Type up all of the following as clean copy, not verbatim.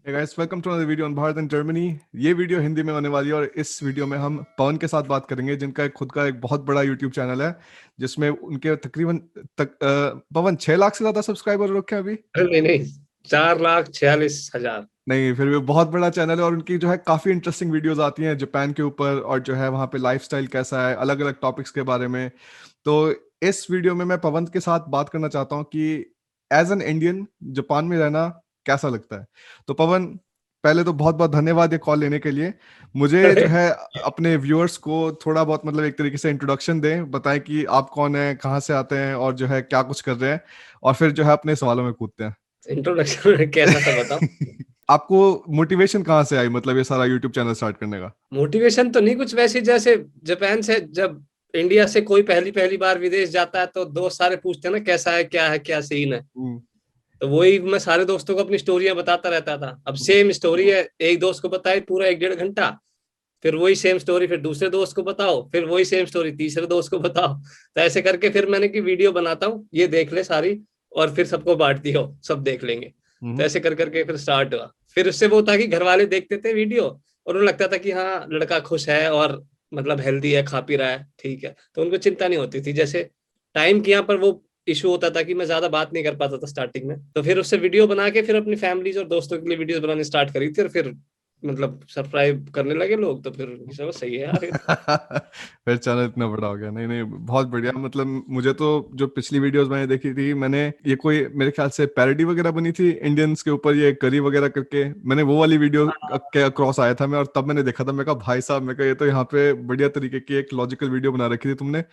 Hey guys, welcome to another video on Bharat and Germany. ये video Hindi में होने वाली है और इस वीडियो में हम पवन के साथ बात करेंगे, जिनका खुद का एक बहुत बड़ा यूट्यूब चैनल है, जिसमें उनके तकरीबन पवन 6 लाख से ज्यादा सब्सक्राइबर रखे हैं अभी। अरे नहीं नहीं, 4,46,000। नहीं, फिर भी बहुत बड़ा चैनल है और उनकी जो है काफी इंटरेस्टिंग वीडियोस आती हैं जापान के ऊपर, और जो है वहाँ पे लाइफस्टाइल कैसा है, अलग अलग टॉपिक्स के बारे में। तो इस वीडियो में मैं पवन के साथ बात करना चाहता हूँ कि एज एन इंडियन जापान में रहना कैसा लगता है। तो पवन, पहले तो बहुत बहुत धन्यवाद ये कॉल लेने के लिए। मुझे जो अरे है अपने व्यूअर्स को थोड़ा बहुत मतलब एक तरीके से इंट्रोडक्शन दें, बताएं कि आप कौन हैं, कहाँ से आते हैं और जो है क्या कुछ कर रहे हैं, और फिर जो है अपने सवालों में कूदते हैं। इंट्रोडक्शन कैसा सा बताओ। आपको मोटिवेशन कहाँ से आई, मतलब ये सारा यूट्यूब चैनल स्टार्ट करने का? मोटिवेशन तो नहीं कुछ वैसे, जैसे जापान से जब इंडिया से कोई पहली पहली बार विदेश जाता है तो दोस्त सारे पूछते हैं ना कैसा है क्या सीन है। हम्म, तो वही मैं सारे दोस्तों को अपनी स्टोरियां बताता रहता था। अब सेम स्टोरी है, एक दोस्त को बताई पूरा 1-1.5 घंटा, फिर वही सेम स्टोरी फिर दूसरे दोस्त को बताओ, फिर वही सेम स्टोरी तीसरे दोस्त को बताओ। तो ऐसे करके फिर मैंने की वीडियो बनाता हूँ, ये देख ले सारी, और फिर सबको बांट दियो, सब देख लेंगे। तो हम्म, ऐसे कर करके फिर स्टार्ट हुआ। फिर उससे वो था कि घर वाले देखते थे वीडियो और उन्हें लगता था कि हाँ लड़का खुश है और मतलब हेल्दी है, खा पी रहा है, ठीक है, तो उनको चिंता नहीं होती थी। जैसे टाइम की यहाँ पर वो इशू होता था कि मैं ज्यादा बात नहीं कर पाता था स्टार्टिंग में, तो फिर उससे वीडियो बना के फिर अपनी फैमिलीज और दोस्तों के लिए वीडियोस बनाने स्टार्ट करी थी, और फिर मतलब सब्सक्राइब करने लगे लोग, तो फिर उनकी समझ सही है यार ये तो। फिर चैनल इतना बड़ा हो गया। नहीं नहीं, बहुत बढ़िया। मतलब मुझे तो जो पिछली वीडियोस मैंने देखी थी, मैंने ये कोई मेरे ख्याल से पैरोडी वगैरह बनी थी इंडियंस के ऊपर, ये करी वगैरह करके, मैंने वो वाली वीडियो के क्रॉस आया था मैं, और तब मैंने देखा था, मैं कहा भाई साहब, मैं कहा ये तो यहाँ पे बढ़िया तरीके की एक लॉजिकल वीडियो बना रखी थी तुमने।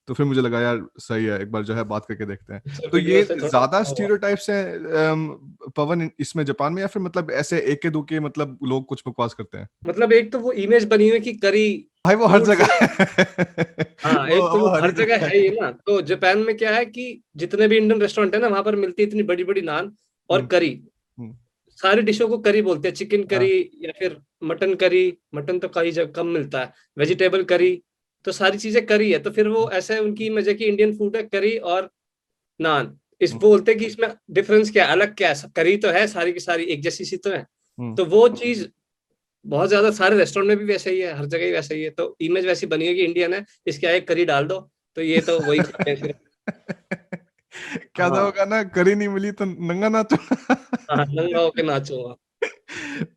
तो फिर मुझे लगा यार सही है, एक बार जो है बात करके देखते हैं। सब तो वीडियो ये से थोड़ा ज्यादा अच्छा हुआ। स्टीरियोटाइप्स हैं पवन इसमें जापान में, या फिर मतलब ऐसे एके दुके मतलब लोग कुछ बकवास करते हैं? मतलब एक तो वो इमेज बनी हुई है कि करी भाई वो हर फूड जगह से। है। हाँ, वो एक तो वो वो हर हर जगह जगह है ही है। ना। तो जापान में क्या है कि जितने भी इंडियन रेस्टोरेंट है ना, वहां पर मिलती है इतनी बड़ी बड़ी नान और हम्म, करी। हम्म, सारी डिशों को करी बोलते हैं, चिकन करी हाँ, या फिर मटन करी। मटन तो कई जगह कम मिलता है, वेजिटेबल करी। तो सारी चीजें करी है, तो फिर वो ऐसा उनकी इमेज है कि इंडियन फूड है करी और नान। इस हम्म, बोलते हैं कि इसमें डिफरेंस क्या है, अलग क्या है, सब करी तो है, सारी की सारी एक जैसी सी तो है। हम्म। तो वो चीज बहुत ज्यादा सारे रेस्टोरेंट में भी वैसे ही है, हर जगह ही वैसे ही है। तो इमेज वैसी बनी है कि इंडियन है, इसके आगे करी डाल दो तो ये तो वही खाते हैं सिर्फ। क्या था वो हाँ गाना, करी नहीं मिली तो नंगा नाचो। हाँ, नंगा होके नाचूंगा।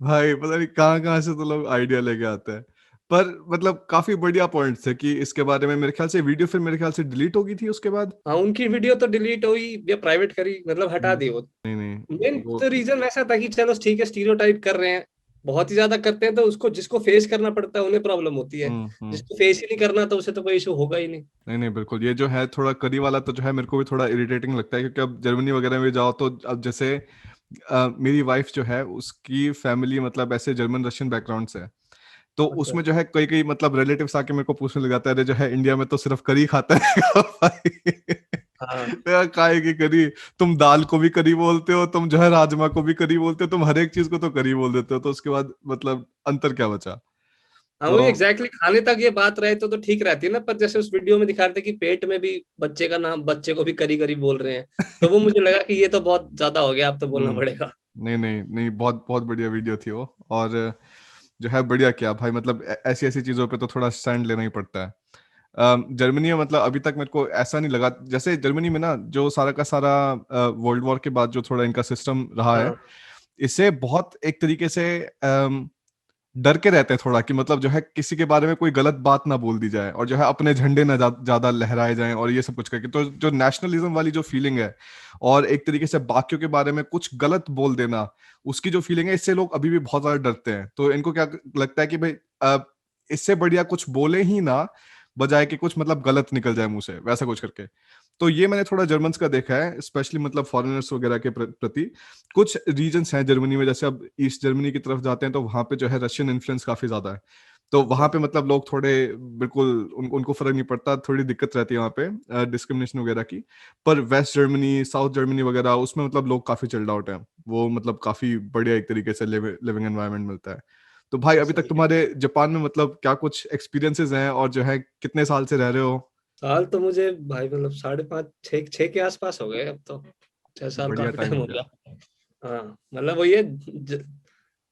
भाई पता नहीं कहाँ कहाँ से तो लोग आइडिया लेके आते हैं। पर मतलब काफी बढ़िया पॉइंट्स है कि इसके बारे में, मेरे ख्याल से वीडियो फिर मेरे ख्याल से डिलीट हो गई थी उसके बाद। हाँ, उनकी वीडियो तो डिलीट हुई या प्राइवेट करी, मतलब हटा दी वो। नहीं नहीं, मेन वो तो रीजन ऐसा था कि चलो ठीक है, स्टीरियोटाइप कर रहे हैं, बहुत ही ज्यादा करते हैं, तो उसको जिसको फेस करना पड़ता है उन्हें प्रॉब्लम होती है। हम्म। जिसको फेस ही नहीं करना तो उसे तो कोई इशू होगा ही नहीं। नहीं नहीं, बिल्कुल ये जो है थोड़ा करी वाला तो जो है मेरे को भी थोड़ा इरिटेटिंग लगता है, क्योंकि अब जर्मनी वगैरह में जाओ तो अब जैसे मेरी वाइफ जो है उसकी फैमिली मतलब ऐसे जर्मन रशियन बैकग्राउंड से है। तो अच्छा। उसमें जो है कई कई मतलब रिलेटिव्स आके मेरे को पूछने लग जाता है, अरे जो है इंडिया में तो सिर्फ करी खाता है। भाई हाँ काहे की करी? तुम दाल को भी करी बोलते हो, तुम जो है राजमा को भी करी बोलते हो, तुम हर एक चीज को तो करी बोल देते हो, तो उसके बाद मतलब अंतर क्या बचा? हाँ, वही तो एग्जैक्टली खाने तक ये बात रहे तो ठीक रहती है ना। पर जैसे उस वीडियो में दिखा रहे थे कि पेट में भी बच्चे का नाम, बच्चे को भी करी करी बोल रहे हैं, तो वो मुझे लगा कि ये तो बहुत ज्यादा हो गया, अब तो बोलना हम्म। पड़ेगा। नहीं नहीं नहीं, बहुत बहुत बढ़िया वीडियो थी वो। और जो है बढ़िया किया भाई, मतलब ऐसी ऐसी चीजों पे तो थोड़ा स्टैंड लेना ही पड़ता है। जर्मनी में मतलब अभी तक मेरे को ऐसा नहीं लगा, जैसे जर्मनी में ना जो सारा का सारा वर्ल्ड वॉर के बाद जो थोड़ा इनका सिस्टम रहा है, हाँ इससे बहुत एक तरीके से डर के रहते हैं थोड़ा, कि मतलब जो है किसी के बारे में कोई गलत बात ना बोल दी जाए, और जो है अपने झंडे ना ज्यादा लहराए जाएं, और ये सब कुछ करके तो जो नेशनलिज्म वाली जो फीलिंग है, और एक तरीके से बाकियों के बारे में कुछ गलत बोल देना, उसकी जो फीलिंग है, इससे लोग अभी भी बहुत ज्यादा डरते हैं। तो इनको क्या लगता है कि भाई इससे बढ़िया कुछ बोले ही ना, बजाय कि कुछ मतलब गलत निकल जाए मुंह से, वैसा कुछ करके। तो ये मैंने थोड़ा जर्मन्स का देखा है, स्पेशली मतलब फॉरेनर्स वगैरह के प्रति। कुछ रीजन्स हैं जर्मनी में, जैसे अब ईस्ट जर्मनी की तरफ जाते हैं तो वहां पे जो है रशियन इन्फ्लुएंस काफी ज्यादा है। तो अच्छा। वहां पे मतलब लोग थोड़े बिल्कुल उनको फर्क नहीं पड़ता, थोड़ी दिक्कत रहती है वहां पे डिस्क्रिमिनेशन वगैरह की। पर वेस्ट जर्मनी, साउथ जर्मनी वगैरह, उसमें मतलब लोग काफी चिल्ड आउट हैं, वो मतलब काफी बढ़िया एक तरीके से लिविंग एनवायरनमेंट मिलता है। तो भाई अभी तक सही है। तुम्हारे जापान में मतलब क्या कुछ एक्सपीरियंसेस हैं, और जो है कितने साल से रह रहे हो? साल तो मुझे भाई मतलब 5.5 6 6 के आसपास हो गए अब तो। 6 साल बढ़िया काफी टाइम टाइम हो हो गया। गया। हाँ मतलब वही है,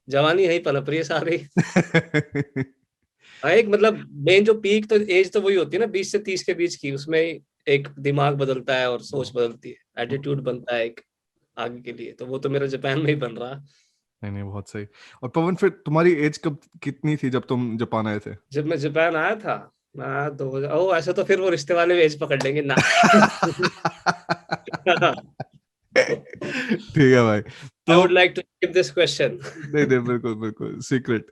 जवानी यही पनप रही है सारी। हाँ, एक मतलब मेन जो पीक तो एज तो वही होती है ना 20 से 30 के बीच की, उसमें एक दिमाग बदलता है और सोच बदलती है, एटीट्यूड बनता है एक आगे के लिए। तो वो तो मेरा जापान में ही बन रहा। नहीं नहीं, बहुत सही। और पवन, फिर तुम्हारी एज कब कितनी थी जब तुम जापान आए थे? जब मैं जापान आया था ना 2000, ओ ऐसा तो फिर वो रिश्ते वाले एज पकड़ लेंगे ना। ठीक है भाई। आई तो would like to keep this question. नहीं नहीं, बिल्कुल बिल्कुल सीक्रेट,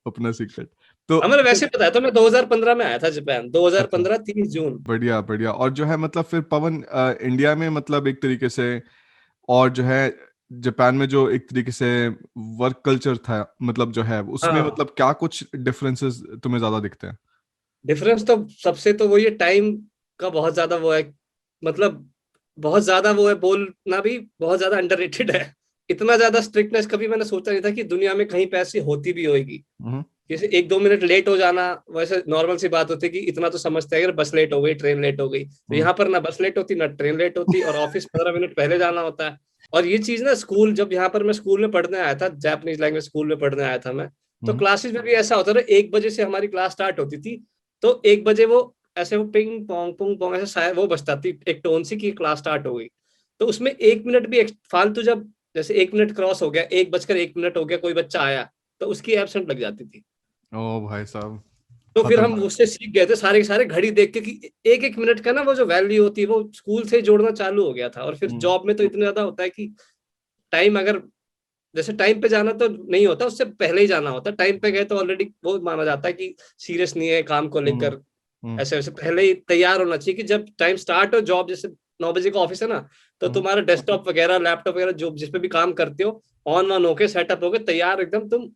अपना सीक्रेट। तो हमें वैसे बताया तो मैं 2015 में आया था जापान, अच्छा, 2015 30 जून। बढ़िया बढ़िया। और जो है मतलब फिर पवन, इंडिया में मतलब एक तरीके से, और जो है जापान में जो एक तरीके से वर्क कल्चर था, मतलब जो है उसमें हाँ, मतलब क्या कुछ डिफरेंसेस तुम्हें ज्यादा दिखते हैं? डिफरेंस तो सबसे तो वो ये टाइम का बहुत ज्यादा वो है, मतलब बहुत ज्यादा वो है, बोलना भी बहुत ज्यादा अंडररेटेड है। इतना ज्यादा स्ट्रिक्टनेस कभी मैंने सोचा नहीं था कि दुनिया में कहीं पे ऐसी होती भी होगी। हम्म। जैसे 1-2 मिनट लेट हो जाना वैसे नॉर्मल सी बात होती है कि इतना तो समझते हैं, अगर बस लेट हो गई, ट्रेन लेट हो गई, तो हम्म। यहाँ पर ना बस लेट होती ना ट्रेन लेट होती, और ऑफिस 15 मिनट पहले जाना होता है। और ये चीज ना स्कूल, जब यहाँ पर मैं स्कूल में पढ़ने आया था, जापानीज लैंग्वेज स्कूल में पढ़ने आया था मैं, तो हम्म। क्लासेस में भी ऐसा होता था, 1 बजे से हमारी क्लास स्टार्ट होती थी। तो 1 बजे वो ऐसे वो पिंग पोंग पुंग पोंग ऐसे शायद वो बजता थी एक टोन सी की क्लास स्टार्ट हो गई। तो उसमें 1 मिनट भी फालतू, जब जैसे 1 मिनट क्रॉस हो गया, 1 बजकर 1 मिनट हो गया, कोई बच्चा आया, तो उसकी एब्सेंट लग जाती थी। ओ भाई साहब, तो फिर हम खतरनाक। उससे सीख गए थे सारे के सारे घड़ी देख के कि एक एक मिनट का ना वो जो वैल्यू होती है वो स्कूल से ही जोड़ना चालू हो गया था। और फिर हम्म। जॉब में तो इतना ज्यादा होता है कि टाइम अगर जैसे टाइम पे जाना तो नहीं होता, उससे पहले ही जाना होता है। टाइम पे गए तो ऑलरेडी वो माना जाता है कि सीरियस नहीं है काम को हम्म। लेकर। हम्म। ऐसे वैसे पहले ही तैयार होना चाहिए कि जब टाइम स्टार्ट हो जॉब, जैसे 9 बजे का ऑफिस है ना, तो हम्म। तुम्हारा डेस्कटॉप वगैरह लैपटॉप वगैरह जो जिस पे भी काम करते हो, ऑन वन होके सेटअप होके तैयार एकदम, तुम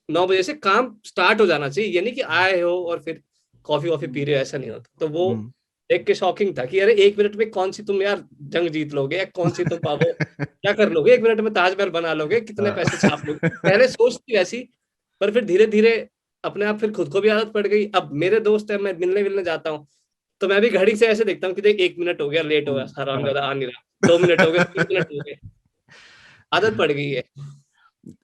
9 बजे से काम स्टार्ट हो जाना चाहिए। ये नहीं कि आए हो और फिर कॉफी वॉफी पी रहे हो, ऐसा नहीं होता। तो वो हम्म। देख के शॉकिंग था कि अरे 1 मिनट में कौन सी तुम यार जंग जीत लोगे, या कौन सी तुम पावो क्या कर लोगे, 1 मिनट में ताजमहल बना लोगे, कितने पैसे छाप लोगे। पहले सोच थी वैसी, पर फिर धीरे धीरे अपने आप फिर खुद को भी आदत पड़ गई। अब मेरे दोस्त है, मैं मिलने मिलने जाता हूँ, तो मैं भी घड़ी से ऐसे देखता हूँ कि देख 1 मिनट हो गया, लेट हो गया, हराम ज्यादा आ नहीं रहा, 2 मिनट हो गए, 3 मिनट हो गए, आदत पड़ गई है।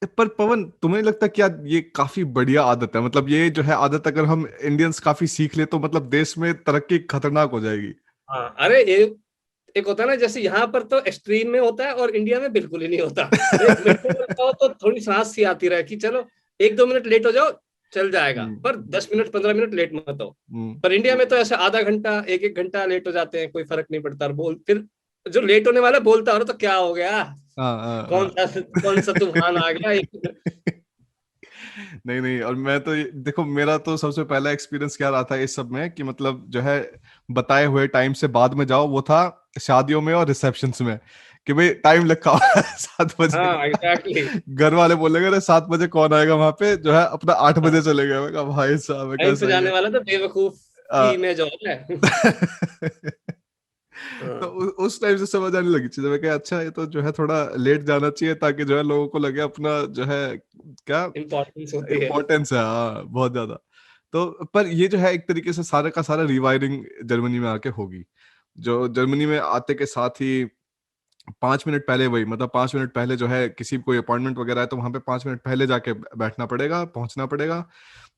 पर पवन, तुम्हें नहीं लगता क्या ये काफी बढ़िया आदत है? मतलब ये जो है आदत अगर हम इंडियंस काफी सीख ले तो मतलब देश में तरक्की खतरनाक हो जाएगी। हाँ, अरे एक होता है ना, जैसे यहाँ पर तो एक्सट्रीम में होता है और इंडिया में बिल्कुल ही नहीं होता। एक मिड में लगता हो तो थोड़ी सांस सी आती रहे कि चलो 1-2 मिनट लेट हो जाओ, चल जाएगा, हम्म। पर 10 मिनट 15 मिनट लेट मत हो। हम्म। पर इंडिया में तो ऐसे आधा घंटा एक एक घंटा लेट हो जाते हैं, कोई फर्क नहीं पड़ता। और बोल फिर जो लेट होने वाला बोलता हो ना, तो क्या हो गया, हाँ हाँ कौन सा कौन सा तूफान आ गया नहीं नहीं, और मैं तो देखो, मेरा तो सबसे पहला एक्सपीरियंस क्या रहा था इस सब में कि मतलब जो है बताए हुए टाइम से बाद में जाओ, वो था शादियों में और रिसेप्शंस में, कि भाई टाइम लिखा हुआ है 7 बजे हाँ एग्जैक्टली। का। घर वाले बोलेंगे अरे 7 बजे कौन आएगा वहां पे, जो है अपना 8 बजे चले गए। मैं कहा भाई साहब, मैं कहा टाइम पे सही जाने है। वाला तो बेवकूफ की आ, इमेज और है। तो हाँ, उस टाइम से समझ आने लगी चीजें। मैं कहा अच्छा, ये तो जो है थोड़ा लेट जाना चाहिए ताकि जो है लोगों को लगे अपना जो है क्या इम्पोर्टेंस होती है। इम्पोर्टेंस है, हाँ बहुत ज्यादा। तो पर ये जो है एक तरीके से सारा का सारा रिवायरिंग जर्मनी में आके होगी। जो जर्मनी में आते के साथ ही 5 मिनट पहले, वही मतलब 5 मिनट पहले जो है किसी कोई अपॉइंटमेंट वगैरह है तो वहां पे 5 मिनट पहले जाके बैठना पड़ेगा, पहुंचना पड़ेगा।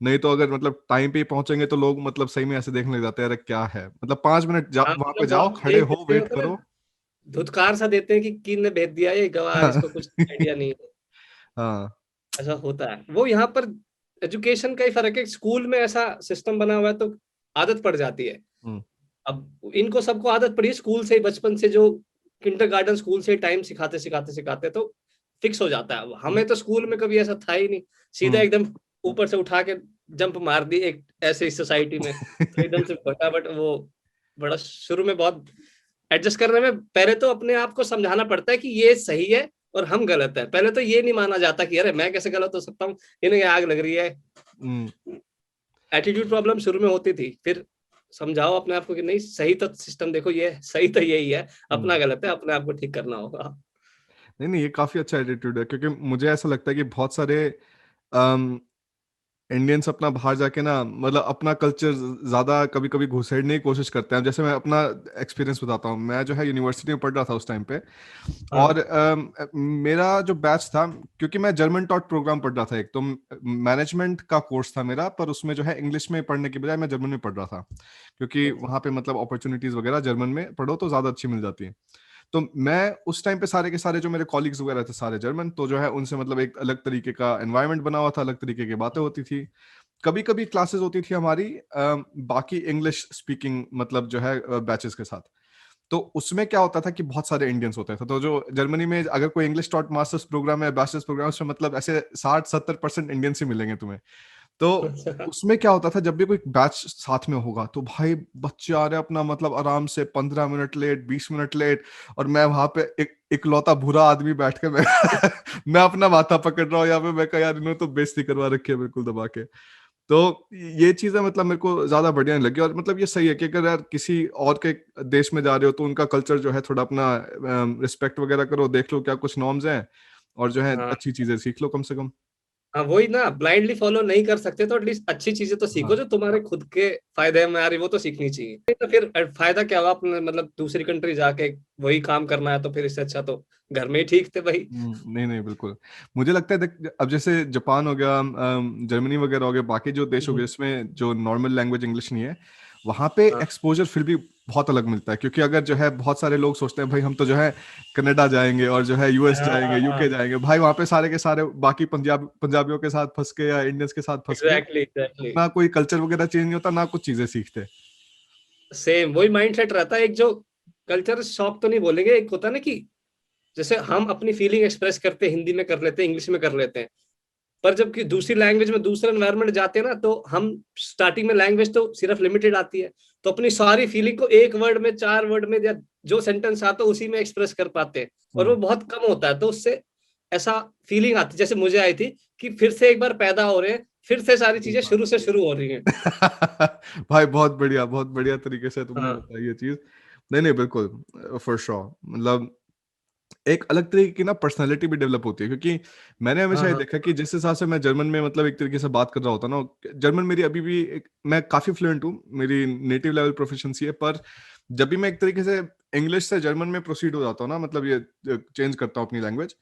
नहीं तो अगर मतलब टाइम पे ही पहुंचेंगे तो लोग मतलब सही में ऐसे देखने लग जाते हैं, अरे क्या है, मतलब 5 मिनट हाँ, वहां पे मतलब जाओ, बहुत खड़े एक हो, जैसे वेट होता है करो। ना, धुतकार सा देते हैं कि किन ने भेज दिया ये गवार, इसको कुछ आइडिया नहीं है। हाँ। ऐसा होता है, वो यहाँ पर एजुकेशन का ही फर्क है। स्कूल में ऐसा सिस्टम बना हुआ है तो आदत पड़ जाती है। हम्म। अब इनको सबको आदत पड़ी है स्कूल से ही, बचपन से जो किंडरगार्टन स्कूल से टाइम सिखाते सिखाते सिखाते तो फिक्स हो जाता है। अब हमें तो स्कूल में कभी ऐसा था ही नहीं, सीधा हम्म। एकदम ऊपर से उठा के जंप मार दी एक ऐसे इस सोसाइटी में, तो एकदम से फटाफट वो बड़ा शुरू में बहुत एडजस्ट करने में पहले तो अपने आप को समझाना पड़ता है कि ये सही है और हम गलत है। पहले तो ये नहीं माना जाता कि अरे मैं कैसे गलत हो सकता हूँ, इन्हें आग लग रही है। हम्म। एटीट्यूड प्रॉब्लम शुरू में होती थी, फिर समझाओ अपने आप को कि नहीं सही तो सिस्टम देखो, ये सही तो यही है, हम्म। अपना गलत है, अपने आप को ठीक करना होगा। नहीं नहीं, ये काफी अच्छा एटीट्यूड है, क्योंकि मुझे ऐसा लगता है कि बहुत सारे अम, इंडियंस अपना बाहर जाके ना मतलब अपना कल्चर ज्यादा कभी कभी घुसेड़ने की कोशिश करते हैं। अब जैसे मैं अपना एक्सपीरियंस बताता हूँ, मैं जो है यूनिवर्सिटी में पढ़ रहा था उस टाइम पे। और हाँ। मेरा जो बैच था, क्योंकि मैं जर्मन टॉट प्रोग्राम पढ़ रहा था, एक तो मैनेजमेंट का कोर्स था मेरा, पर उसमें जो है इंग्लिश में पढ़ने के बजाय मैं जर्मन में पढ़ रहा था, क्योंकि अच्छा। वहाँ पे मतलब अपॉर्चुनिटीज वगैरह जर्मन में पढ़ो तो ज्यादा अच्छी मिल जाती है। तो मैं उस टाइम पे सारे के सारे जो मेरे कॉलीग्स वगैरह थे सारे जर्मन, तो जो है उनसे मतलब एक अलग तरीके का एनवायरनमेंट बना हुआ था, अलग तरीके की बातें होती थी। कभी कभी क्लासेस होती थी हमारी बाकी इंग्लिश स्पीकिंग मतलब जो है बैचेस के साथ। तो उसमें क्या होता था कि बहुत सारे इंडियंस होते थे, तो जो जर्मनी में अगर कोई इंग्लिश टॉट मास्टर्स प्रोग्राम है, बैचलर्स प्रोग्राम, उसमें मतलब ऐसे 60-70% इंडियंस ही मिलेंगे तुम्हें। तो अच्छा। उसमें क्या होता था, जब भी कोई बैच साथ में होगा तो भाई बच्चे आ रहे हैं अपना मतलब आराम से 15 मिनट लेट, 20 मिनट लेट, और मैं वहां पे एक इकलौता बुरा आदमी बैठ के मैं मैं अपना माथा पकड़ रहा हूँ यहाँ पे। मैं कहा यार इन्होंने तो बेइज्जती करवा रखी है बिल्कुल दबा के। तो ये चीजें मतलब मेरे को ज्यादा बढ़िया नहीं लगी। और मतलब ये सही है कि अगर यार किसी और के देश में जा रहे हो तो उनका कल्चर जो है थोड़ा अपना रिस्पेक्ट वगैरह करो, देख लो क्या कुछ नॉर्म्स हैं, और जो है हाँ अच्छी चीजें सीख लो कम से कम। हाँ, वही ना, ब्लाइंडली फॉलो नहीं कर सकते तो एटलीस्ट अच्छी चीजें तो सीखो हाँ। जो तुम्हारे खुद के फायदे में आ रही, वो तो सीखनी चाहिए। नहीं तो फिर फायदा क्या हुआ अपने मतलब दूसरी कंट्री जाके वही काम करना है, तो फिर इससे अच्छा तो घर में ही ठीक थे भाई। नहीं नहीं बिल्कुल। मुझे लगता है देख, अब जैसे जापान हो गया, जर्मनी वगैरह हो गया, बाकी जो देश हो गए इसमें जो नॉर्मल लैंग्वेज इंग्लिश नहीं है, वहाँ पे हाँ एक्सपोजर फिर भी बहुत अलग मिलता है। क्योंकि अगर जो है बहुत सारे लोग सोचते हैं भाई हम तो जो है कनाडा जाएंगे और जो है यूएस हाँ जाएंगे, यूके हाँ। जाएंगे, भाई वहाँ पे सारे के सारे बाकी पंजाबियों के साथ फंस के या इंडियंस के साथ फंस के एग्जैक्टली एग्जैक्टली। ना कोई कल्चर वगैरह चेंज नहीं होता, ना कुछ चीजें सीखते। सेम वही माइंडसेट रहता है। एक जो कल्चर शॉक तो नहीं बोलेंगे, एक होता है ना कि जैसे हम अपनी फीलिंग एक्सप्रेस करते हैं, हिंदी में कर लेते हैं, इंग्लिश में कर लेते हैं, पर जबकि दूसरी लैंग्वेज में दूसरे एनवायरनमेंट जाते हैं ना, तो हम स्टार्टिंग में लैंग्वेज तो सिर्फ लिमिटेड आती है, तो अपनी सारी फीलिंग को एक वर्ड में, चार वर्ड में, या जो सेंटेंस आता है उसी में एक्सप्रेस कर पाते हैं, और वो हम्म। बहुत कम होता है। तो उससे ऐसा फीलिंग आती है जैसे मुझे आई थी कि फिर से एक बार पैदा हो रहे हैं, फिर से सारी सही चीजें बात। शुरू से शुरू हो रही हैं। भाई बहुत बढ़िया तरीके से तुमने हाँ बताई ये चीज। नहीं नहीं बिल्कुल, फॉर श्योर। मतलब एक अलग तरीके की ना पर्सनालिटी भी डेवलप होती है। क्योंकि मैंने हाँ हमेशा ये हाँ देखा कि जिस हिसाब से मैं जर्मन में मतलब एक तरीके से बात कर रहा होता ना, जर्मन मेरी अभी भी मैं काफी फ्लुएंट हूँ, मेरी नेटिव लेवल प्रोफिशिएंसी है, पर जब भी मैं एक तरीके से इंग्लिश से जर्मन में प्रोसीड हो जाता हूँ ना, मतलब ये चेंज करता हूँ अपनी लैंग्वेज,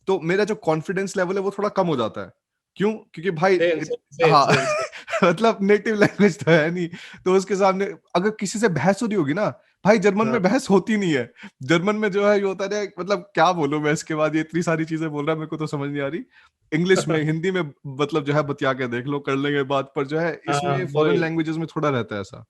तो मेरा जो कॉन्फिडेंस लेवल है वो थोड़ा कम हो जाता है। क्यों? क्योंकि भाई सेम सेम सेम हाँ सेम सेम। मतलब नेटिव लैंग्वेज तो है नहीं, तो उसके सामने अगर किसी से बहस हो रही होगी ना, भाई जर्मन में हाँ बहस होती नहीं है। जर्मन में जो है ये होता है मतलब क्या बोलूं मैं इसके बाद, ये इतनी सारी चीजें बोल रहा है मेरे को तो समझ नहीं आ रही। इंग्लिश में, हिंदी में मतलब जो है बतिया के देख लो, कर लेंगे बात, पर जो है हाँ इसमें फॉरेन वही लैंग्वेजेस में थोड़ा रहता है ऐसा।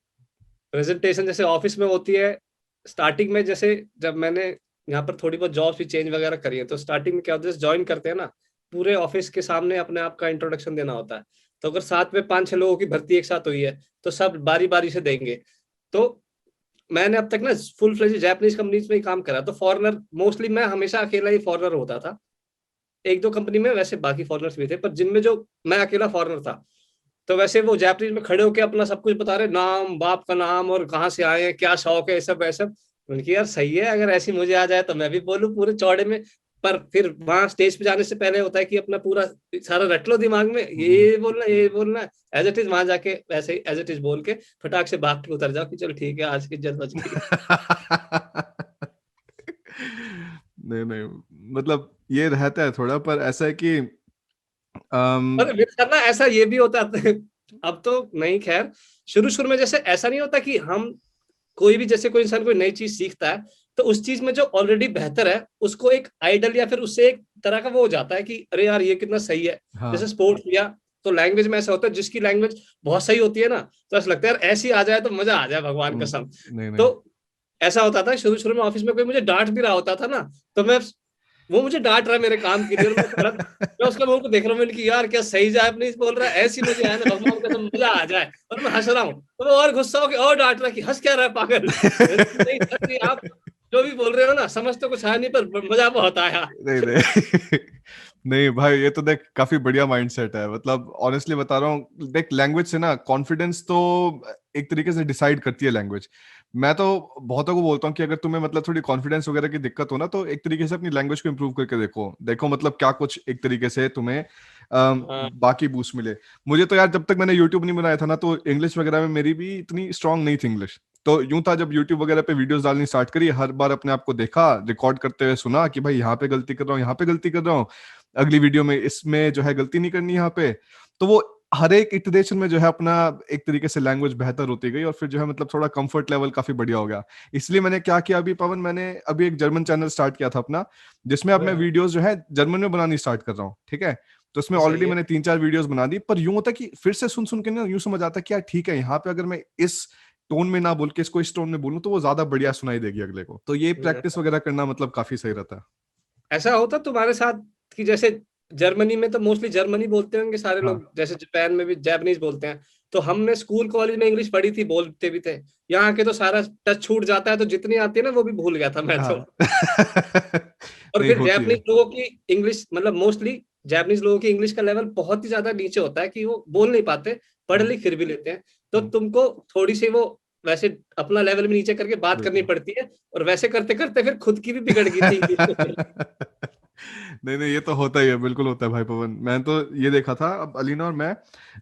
प्रेजेंटेशन जैसे ऑफिस में होती है स्टार्टिंग में, जैसे जब मैंने यहाँ पर थोड़ी बहुत जॉब्स भी चेंज वगैरह करी है, तो स्टार्टिंग में क्या होता है, ज्वाइन करते हैं ना, पूरे ऑफिस के सामने अपने आप का इंट्रोडक्शन देना होता है। तो अगर साथ में 5-6 लोगों की भर्ती एक साथ हुई है, तो सब बारी बारी से देंगे। तो मैंने अब तक ना फुल फ्लेज जापानीज कंपनीज में ही काम करा, तो फॉरनर मोस्टली, मैं हमेशा अकेला ही फॉरनर होता था। एक दो कंपनी में वैसे बाकी फॉरनर्स भी थे, पर जिनमें जो मैं अकेला फॉरनर था। तो वैसे वो जापानीज में खड़े होके अपना सब कुछ बता रहे, नाम, बाप का नाम, और कहाँ से आए हैं, क्या शौक है, ये सब ऐसा। उनकी यार सही है, अगर ऐसी मुझे आ जाए तो मैं भी बोलूँ पूरे चौड़े में। पर फिर वहां स्टेज पे जाने से पहले होता है कि अपना पूरा सारा रट लो दिमाग में, हम्म। ये बोलना है, एज इट इज वहां जाके वैसे ही एज इट इज बोल के फटाक से भाग के उतर जाओ कि चल ठीक है, आज की इज्जत बच गई। नहीं नहीं मतलब ये रहता है थोड़ा, पर ऐसा है कि अम, और मेरे साथ ना ऐसा ये भी होता है, अब तो नहीं खैर, शुरू शुरू में जैसे ऐसा नहीं होता कि हम कोई भी, जैसे कोई इंसान कोई नई चीज सीखता है, तो उस चीज में जो ऑलरेडी बेहतर है उसको एक आइडल या फिर उससे एक तरह का वो हो जाता है कि अरे यार ये कितना सही है। जैसे हाँ। स्पोर्ट्स लिया, तो लैंग्वेज में ऐसा होता है जिसकी लैंग्वेज बहुत सही होती है ना, तो ऐसा लगता है यार ऐसी आ जाए तो मजा आ जाए, भगवान कसम। नहीं तो नहीं। ऐसा होता था शुरू शुरू में, ऑफिस में कोई मुझे डांट भी रहा होता था ना, तो मैं, वो मुझे डांट रहा है मेरे काम के लिए, और मैं उसका मुंह को देख रहा हूँ, मैंने कि यार क्या सही जापनीज बोल रहा है, ऐसी मुझे आया ना भगवान का, तो मजा आ जाए, और मैं हंस रहा हूँ, तो वो और गुस्सा हो के और डांट रहा है कि हंस क्या रहा है पागल। मैंने कहा, नहीं सर जी, आप जो भी बोल रहे हो ना समझ तो कुछ है नहीं, पर मजा बहुत आया। नहीं नहीं नहीं भाई, ये तो देख काफी बढ़िया माइंडसेट है। मतलब ऑनेस्टली बता रहा हूँ, देख लैंग्वेज से ना कॉन्फिडेंस तो एक तरीके से डिसाइड करती है लैंग्वेज। मैं तो बहुतों को बोलता हूँ कि अगर तुम्हें मतलब थोड़ी कॉन्फिडेंस वगैरह की दिक्कत हो ना, तो एक तरीके से अपनी लैंग्वेज को इंप्रूव करके देखो देखो मतलब क्या कुछ एक तरीके से तुम्हें हाँ बाकी बूस्ट मिले। मुझे तो यार जब तक मैंने यूट्यूब नहीं बनाया था ना, तो इंग्लिश वगैरह में मेरी भी इतनी स्ट्रांग नहीं थी इंग्लिश। तो यूं था, जब यूट्यूब वगैरह पे वीडियोस डालनी स्टार्ट करी, हर बार अपने आप को देखा रिकॉर्ड करते हुए, सुना कि भाई यहाँ पे गलती कर रहा हूँ, यहाँ पे गलती कर रहा हूँ, अगली वीडियो में इसमें जो है गलती नहीं करनी यहाँ पे। तो वो हर एक इटरेशन में जो है अपना एक तरीके से लैंग्वेज बेहतर होती गई, और फिर जो है मतलब थोड़ा कंफर्ट लेवल काफी बढ़िया हो गया। इसलिए मैंने क्या किया अभी पवन, मैंने अभी एक जर्मन चैनल स्टार्ट किया था अपना, जिसमें अब मैं हाँ, वीडियोस जो है जर्मन में बनानी स्टार्ट कर रहा हूँ, ठीक है। तो उसमें सही ऑलरेडी है। मैंने 3-4 वीडियोस बना दी, पर यूं होता कि फिर से सुन सुन के ना यूं समझ आता कि यार ठीक है, यहाँ पे अगर मैं इस टोन में ना बोल के इसको इस टोन में बोलूं तो वो ज्यादा बढ़िया सुनाई देगी अगले को। तो ये प्रैक्टिस वगैरह करना मतलब काफी सही रहता है। ऐसा होता तुम्हारे साथ कि जैसे जर्मनी में तो मोस्टली जर्मनी बोलते होंगे सारे हाँ लोग, जैसे जापान में भी जापानीज बोलते हैं। तो हमने स्कूल कॉलेज में इंग्लिश पढ़ी थी, बोलते भी थे। यहाँ के तो सारा टच छूट जाता है, तो जितनी आती है ना वो भी भूल गया था मैं तो। हाँ और नहीं फिर होती है। जापानीज लोगों की इंग्लिश, मतलब मोस्टली जापानीज लोगों की इंग्लिश का लेवल बहुत ही ज्यादा नीचे होता है कि वो बोल नहीं पाते, पढ़ हम्म, लिख फिर भी लेते हैं। तो हम्म, तुमको थोड़ी सी वो वैसे अपना लेवल भी नीचे करके बात करनी बिल्कुल। पड़ती है, और वैसे करते करते फिर खुद की भी बिगड़ गई थी इंग्लिश। नहीं नहीं, ये तो होता ही है, बिल्कुल होता है भाई पवन। मैं तो ये देखा था, अब अलीना और मैं,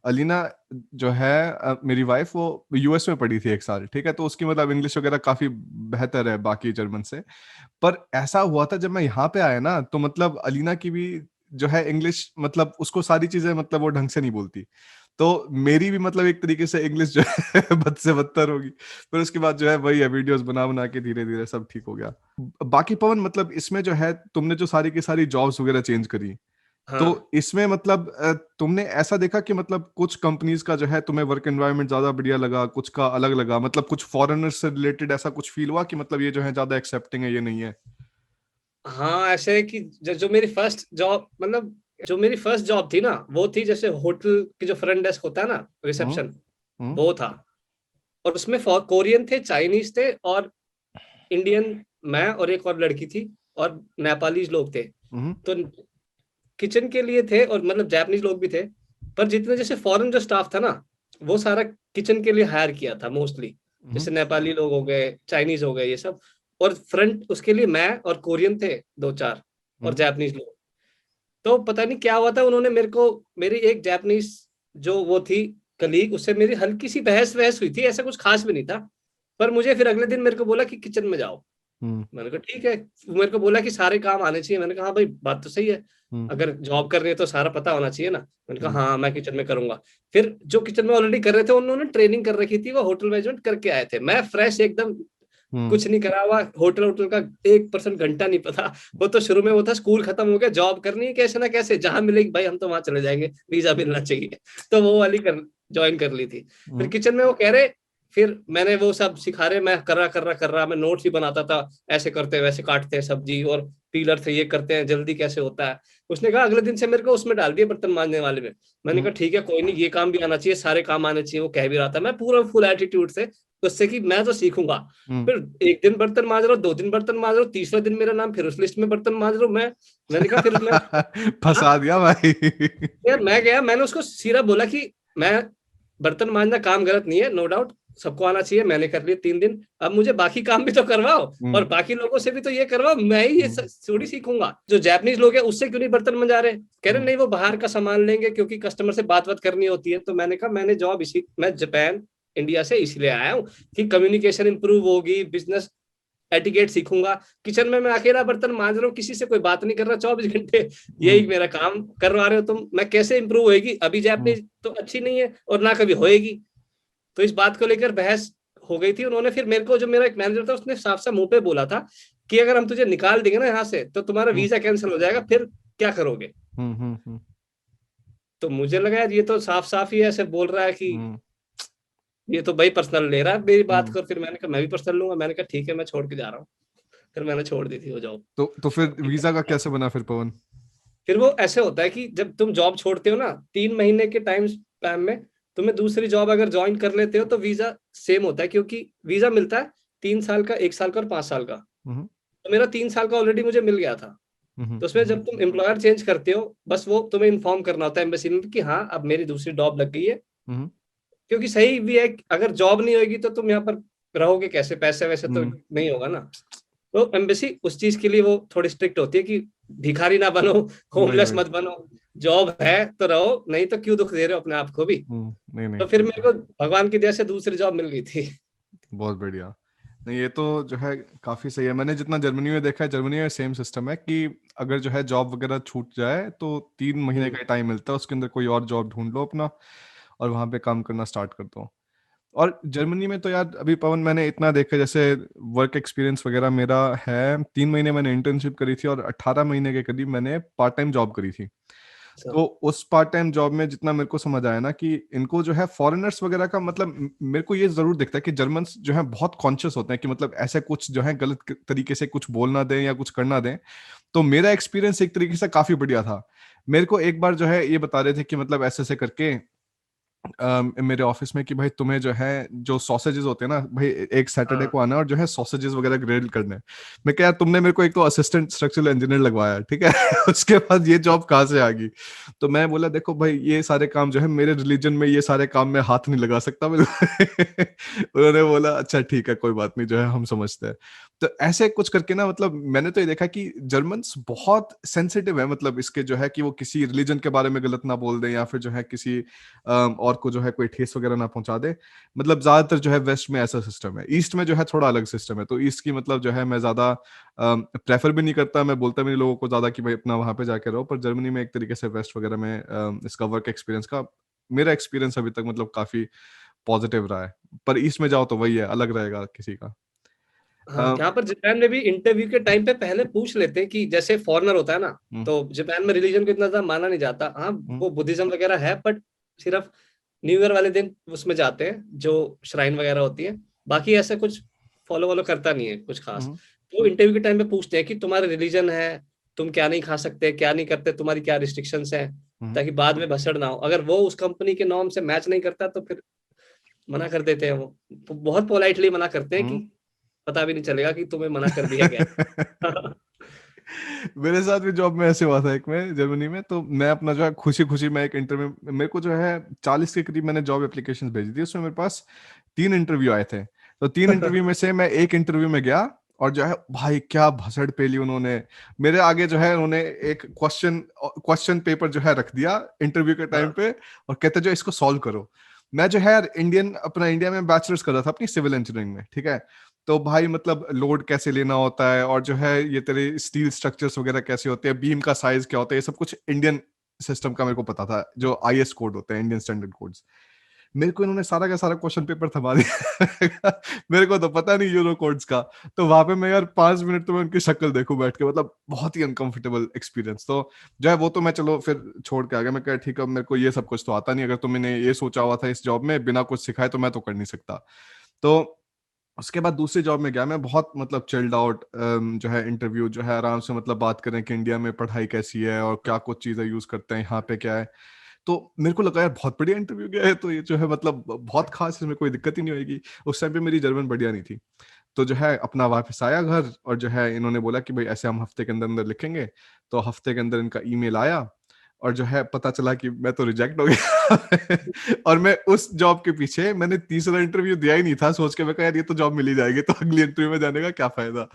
अलीना जो है मेरी वाइफ, वो यूएस में पढ़ी थी 1 साल, ठीक है, तो उसकी मतलब इंग्लिश वगैरह काफी बेहतर है बाकी जर्मन से। पर ऐसा हुआ था जब मैं यहाँ पे आया ना, तो मतलब अलीना की भी जो है इंग्लिश, मतलब उसको सारी चीजें मतलब वो ढंग से नहीं बोलती। तो मेरी भी मतलब एक तरीके से इंग्लिश जो है बद से बदतर होगी। फिर उसके बाद जो है वही है, वीडियोस बना बना के धीरे धीरे सब ठीक हो गया। बाकी पवन, मतलब इसमें जो है तुमने जो सारी की सारी जॉब्स वगैरह चेंज करी, तो हाँ इसमें मतलब तुमने ऐसा देखा कि मतलब कुछ कंपनीज का जो है तुम्हें वर्क एनवायरनमेंट ज्यादा बढ़िया लगा, कुछ का अलग लगा, मतलब कुछ फॉरेनर्स से रिलेटेड ऐसा कुछ फील हुआ कि मतलब ये जो है ज्यादा एक्सेप्टिंग है, ये नहीं है? हाँ, ऐसे है कि जो मेरी फर्स्ट जॉब, मतलब जो मेरी फर्स्ट जॉब थी ना, वो थी जैसे होटल की जो फ्रंट डेस्क होता है ना, हम्म, रिसेप्शन, हम्म, वो था। और उसमें कोरियन थे, चाइनीज थे, और इंडियन, मैं और एक और लड़की थी, और नेपालीज लोग थे। हम्म, तो किचन के लिए थे, और मतलब जापानीज लोग भी थे। पर जितने जैसे फॉरेन जो स्टाफ था ना, वो सारा किचन के लिए हायर किया था मोस्टली। हम्म, जैसे नेपाली लोग हो गए, चाइनीज हो गए, ये सब। और फ्रंट उसके लिए मैं और कोरियन थे दो चार, और हम्म, जापानीज लोग। तो पता नहीं क्या हुआ था, उन्होंने मेरे को, मेरी एक जापानीज जो वो थी कलीग, उससे मेरी हल्की सी बहस वहस हुई थी, ऐसा कुछ खास भी नहीं था। पर मुझे फिर अगले दिन मेरे को बोला कि किचन में जाओ। हम्म, मैंने कहा ठीक है। मेरे को बोला कि सारे काम आने चाहिए। मैंने कहा हाँ भाई, बात तो सही है, हम्म, अगर जॉब कर रही है तो सारा पता होना चाहिए ना। मैंने कहा हम्म, हाँ, मैं किचन में करूंगा। फिर जो किचन में ऑलरेडी कर रहे थे, उन्होंने ट्रेनिंग कर रखी थी, वो होटल मैनेजमेंट करके आए थे। मैं फ्रेश एकदम, हम्म, कुछ नहीं करा हुआ, होटल होटल का 1% घंटा नहीं पता। वो तो शुरू में वो था, स्कूल खत्म हो गया, जॉब करनी है कैसे ना कैसे, जहां मिलेगी भाई हम तो वहां चले जाएंगे, वीजा मिलना चाहिए। तो वो वाली कर ज्वाइन कर ली थी। फिर हम्म, किचन में वो कह रहे, फिर मैंने वो सब सिखा रहे, मैं कर रहा, मैं नोट्स ही बनाता था, ऐसे करते हैं, वैसे काटते हैं सब्जी, और पीलर से ये करते हैं, जल्दी कैसे होता है। उसने कहा अगले दिन से मेरे को उसमें डाल दिया, बर्तन मांजने वाले में। मैंने कहा हम्म, ठीक है, कोई नहीं, ये काम भी आना चाहिए, सारे काम आने चाहिए। वो कह भी रहा था, मैं पूरा फुल एटीट्यूड से उससे कि मैं तो सीखूंगा। हम्म। फिर एक दिन बर्तन मांज रहा हूँ, 2 दिन बर्तन मांज रहा हूँ, तीसरे दिन मेरा नाम फिर उस लिस्ट में बर्तन मांज रहा हूँ मैं। मैंने कहा फिर मैं, हाँ फंसा दिया भाई। यार, मैं गया, मैंने उसको सीधा बोला कि मैं, बर्तन मांजना काम गलत नहीं है, नो डाउट, सबको आना चाहिए, मैंने कर लिया 3 दिन, अब मुझे बाकी काम भी तो करवाओ, और हम्म, बाकी लोगों से भी तो ये करवाओ, मैं ही ये थोड़ी सीखूंगा। जो जापानीज लोग हैं उससे क्यों नहीं बर्तन मंजा रहे, कह रहे हम्म, नहीं वो बाहर का सामान लेंगे क्योंकि कस्टमर से बात बात करनी होती है। तो मैंने कहा मैंने जॉब इसी, मैं जापान इंडिया से इसलिए आया हूँ कि कम्युनिकेशन इंप्रूव होगी, बिजनेस एटिकेट सीखूंगा। किचन में मैं अकेला बर्तन मांज रहा हूँ, किसी से कोई बात नहीं कर रहा 24 घंटे, यही हम्म, मेरा काम करवा रहे हो तुम, मैं कैसे इंप्रूव होएगी, अभी हम्म, जापानीज तो अच्छी नहीं है और ना कभी होएगी। तो इस बात को लेकर बहस हो गई थी। उन्होंने फिर मेरे को, जो मेरा एक मैनेजर था, उसने साफ साफ मुंह पे बोला था कि अगर हम तुझे निकाल देंगे ना यहाँ से, तो तुम्हारा हम्म, वीजा कैंसिल हो जाएगा, फिर क्या करोगे। हम्म, हम्म, तो मुझे लगा यार, ये तो साफ साफ ही ऐसे बोल रहा है कि हम्म, ये तो भाई पर्सनल ले रहा है मेरी बात हम्म। को। फिर मैंने कहा मैं भी पर्सनल लूंगा। मैंने कहा ठीक है, मैं छोड़ के जा रहा हूँ। फिर मैंने छोड़ दी थी वो जॉब। तो फिर वीजा का कैसे बना फिर पवन? फिर वो ऐसे होता है कि जब तुम जॉब छोड़ते हो ना, 3 महीने के टाइम स्पैम में तुम्हें दूसरी जॉब अगर ज्वाइन कर लेते हो तो वीजा सेम होता है, क्योंकि वीजा मिलता है 3 साल का, 1 साल का और 5 साल का। हम्म, तो मेरा 3 साल का ऑलरेडी मुझे मिल गया था। हम्म, तो उसमें जब तुम एम्प्लॉयर चेंज करते हो, बस वो तुम्हें इन्फॉर्म करना होता है एम्बेसी में कि हाँ अब मेरी दूसरी जॉब लग गई है। हम्म, क्योंकि सही भी है कि अगर जॉब नहीं होगी तो तुम यहाँ पर रहोगे कैसे, पैसे वैसे तो हम्म, नहीं होगा ना। तो एम्बेसी उस चीज के लिए वो थोड़ी स्ट्रिक्ट होती है कि भिखारी ना बनो, वही होमलेस वही। मत बनो, जॉब है तो रहो, नहीं तो क्यों दुख दे रहे हो अपने आप को भी। नहीं नहीं तो फिर ठीक मेरे है। को भगवान की दया से दूसरी जॉब मिल गई थी। बहुत बढ़िया। नहीं ये तो जो है काफी सही है। मैंने जितना जर्मनी में देखा है, जर्मनी में सेम सिस्टम है कि अगर जो है जॉब वगैरह छूट जाए तो 3 महीने का टाइम मिलता है, उसके अंदर कोई और जॉब ढूंढ लो अपना और वहां पे काम करना स्टार्ट कर दो। और जर्मनी में तो यार अभी पवन मैंने इतना देखा, जैसे वर्क एक्सपीरियंस वगैरह मेरा है, 3 महीने मैंने इंटर्नशिप करी थी और 18 महीने के करीब मैंने पार्ट टाइम जॉब करी थी। अच्छा। तो उस पार्ट टाइम जॉब में जितना मेरे को समझ आया ना कि इनको जो है फॉरेनर्स वगैरह का मतलब मेरे को ये जरूर दिखता है कि जर्मन्स जो है बहुत कॉन्शियस होते हैं कि मतलब ऐसे कुछ जो है गलत तरीके से कुछ बोलना दें या कुछ करना दें। तो मेरा एक्सपीरियंस एक तरीके से काफी बढ़िया था। मेरे को एक बार जो है ये बता रहे थे कि मतलब ऐसे ऐसे करके मेरे ऑफिस में कि भाई तुम्हें जो है जो सॉसेजेस होते हैं ना भाई, एक सैटरडे हाँ। को आना है और जो है सॉसेजेस वगैरह ग्रिल करने हैं। मैं क्या यार, तुमने मेरे को एक तो असिस्टेंट स्ट्रक्चरल इंजीनियर लगवाया, ठीक है उसके बाद ये जॉब कहाँ से आ गई? तो मैं बोला देखो भाई ये सारे काम जो है मेरे रिलीजन में, ये सारे काम में हाथ नहीं लगा सकता मैं उन्होंने बोला अच्छा ठीक है कोई बात नहीं, जो है हम समझते हैं। तो ऐसे कुछ करके ना मतलब मैंने तो ये देखा कि जर्मन्स बहुत सेंसिटिव है, मतलब इसके जो है कि वो किसी रिलीजन के बारे में गलत ना बोल दें या फिर जो है किसी और को जो है कोई ठेस वगैरह ना पहुंचा दे। मतलब ज्यादातर जो है वेस्ट में ऐसा सिस्टम है, ईस्ट में जो है थोड़ा अलग सिस्टम है। तो ईस्ट की मतलब जो है मैं ज्यादा प्रेफर भी नहीं करता, मैं बोलता भी नहीं लोगों को ज्यादा कि भाई अपना वहां पे जाके रहो। पर जर्मनी में एक तरीके से वेस्ट वगैरह में इसका वर्क एक्सपीरियंस का मेरा एक्सपीरियंस अभी तक मतलब काफी पॉजिटिव रहा है। पर ईस्ट में जाओ तो वही है, अलग रहेगा किसी का। हाँ, अ, यहाँ पर जापान में भी इंटरव्यू के टाइम पे पहले पूछ लेते हैं कि जैसे फॉरेनर होता है ना, हम्म, तो जापान में रिलीजन को इतना ज्यादा माना नहीं जाता। हाँ, हम्म, वो बुद्धिज्म वगैरह है, बट सिर्फ न्यू ईयर वाले दिन उसमें जाते हैं जो श्राइन वगैरह होती है। बाकी ऐसा कुछ फॉलो वॉलो करता नहीं है कुछ खास। हम्म, तो इंटरव्यू के टाइम पे पूछते हैं कि तुम्हारा रिलीजन है, तुम क्या नहीं खा सकते, क्या नहीं करते, तुम्हारी क्या रिस्ट्रिक्शंस हैं, हम्म, ताकि बाद में भसड़ ना हो। अगर वो उस कंपनी के नॉर्म से मैच नहीं करता तो फिर मना कर देते हैं। वो बहुत पोलाइटली मना करते हैं कि हम्म। पता भी नहीं चलेगा कि तुम्हें मना कर दिया गया है। मेरे साथ भी जॉब में ऐसे हुआ था एक में जर्मनी में। तो मैं अपना जो है खुशी खुशी मैं एक इंटरव्यू, मेरे को जो है 40 के करीब मैंने जॉब एप्लीकेशन भेजी थी, उसमें मेरे पास 3 इंटरव्यू आए थे। तो 3 इंटरव्यू में से मैं एक इंटरव्यू में गया और जो है भाई क्या भसड़ पेली उन्होंने। मेरे आगे जो है उन्होंने एक क्वेश्चन क्वेश्चन पेपर जो है रख दिया इंटरव्यू के टाइम हाँ। पे और कहते जो इसको सॉल्व करो। मैं जो है यार इंडियन अपना इंडिया में बैचलर्स कर रहा था अपनी सिविल इंजीनियरिंग में, ठीक है। तो भाई मतलब लोड कैसे लेना होता है और जो है ये तेरे स्टील स्ट्रक्चर्स वगैरह कैसे होते हैं, बीम का साइज क्या होता है, ये सब कुछ इंडियन सिस्टम का मेरे को पता था, जो आईएस कोड होते हैं, इंडियन स्टैंडर्ड कोड्स। मेरे को इन्होंने सारा का सारा क्वेश्चन पेपर थमा दिया मेरे को तो पता नहीं यूरो कोड्स का। तो वहां पे मैं यार 5 मिनट तो मैं उनकी शक्ल देखूं बैठ के, मतलब बहुत ही अनकंफर्टेबल एक्सपीरियंस। तो जो है वो तो मैं चलो फिर छोड़ के आ गया। मैं कहा ठीक है मेरे को ये सब कुछ तो आता नहीं, अगर तुमने ये सोचा हुआ था इस जॉब में बिना कुछ सिखाए तो मैं तो कर नहीं सकता। तो उसके बाद दूसरी जॉब में गया मैं, बहुत मतलब चिल्ड आउट जो है इंटरव्यू जो है आराम से मतलब बात करें कि इंडिया में पढ़ाई कैसी है और क्या कुछ चीज़ें यूज करते हैं यहाँ पे क्या है। तो मेरे को लगा यार बहुत बढ़िया इंटरव्यू गया है, तो ये जो है मतलब बहुत खास, इसमें कोई दिक्कत ही नहीं होगी। उस टाइम पे मेरी जर्मन बढ़िया नहीं थी। तो जो है अपना वापस आया घर और जो है इन्होंने बोला कि भाई ऐसे हम हफ्ते के अंदर अंदर लिखेंगे। तो हफ्ते के अंदर इनका ईमेल आया और जो है पता चला कि मैं तो रिजेक्ट हो गया और मैं उस जॉब के पीछे मैंने तीसरा इंटरव्यू दिया ही नहीं था, सोच के मैं कहा यार ये तो जॉब मिल ही जाएगी, तो अगली इंटरव्यू में जाने का क्या फायदा।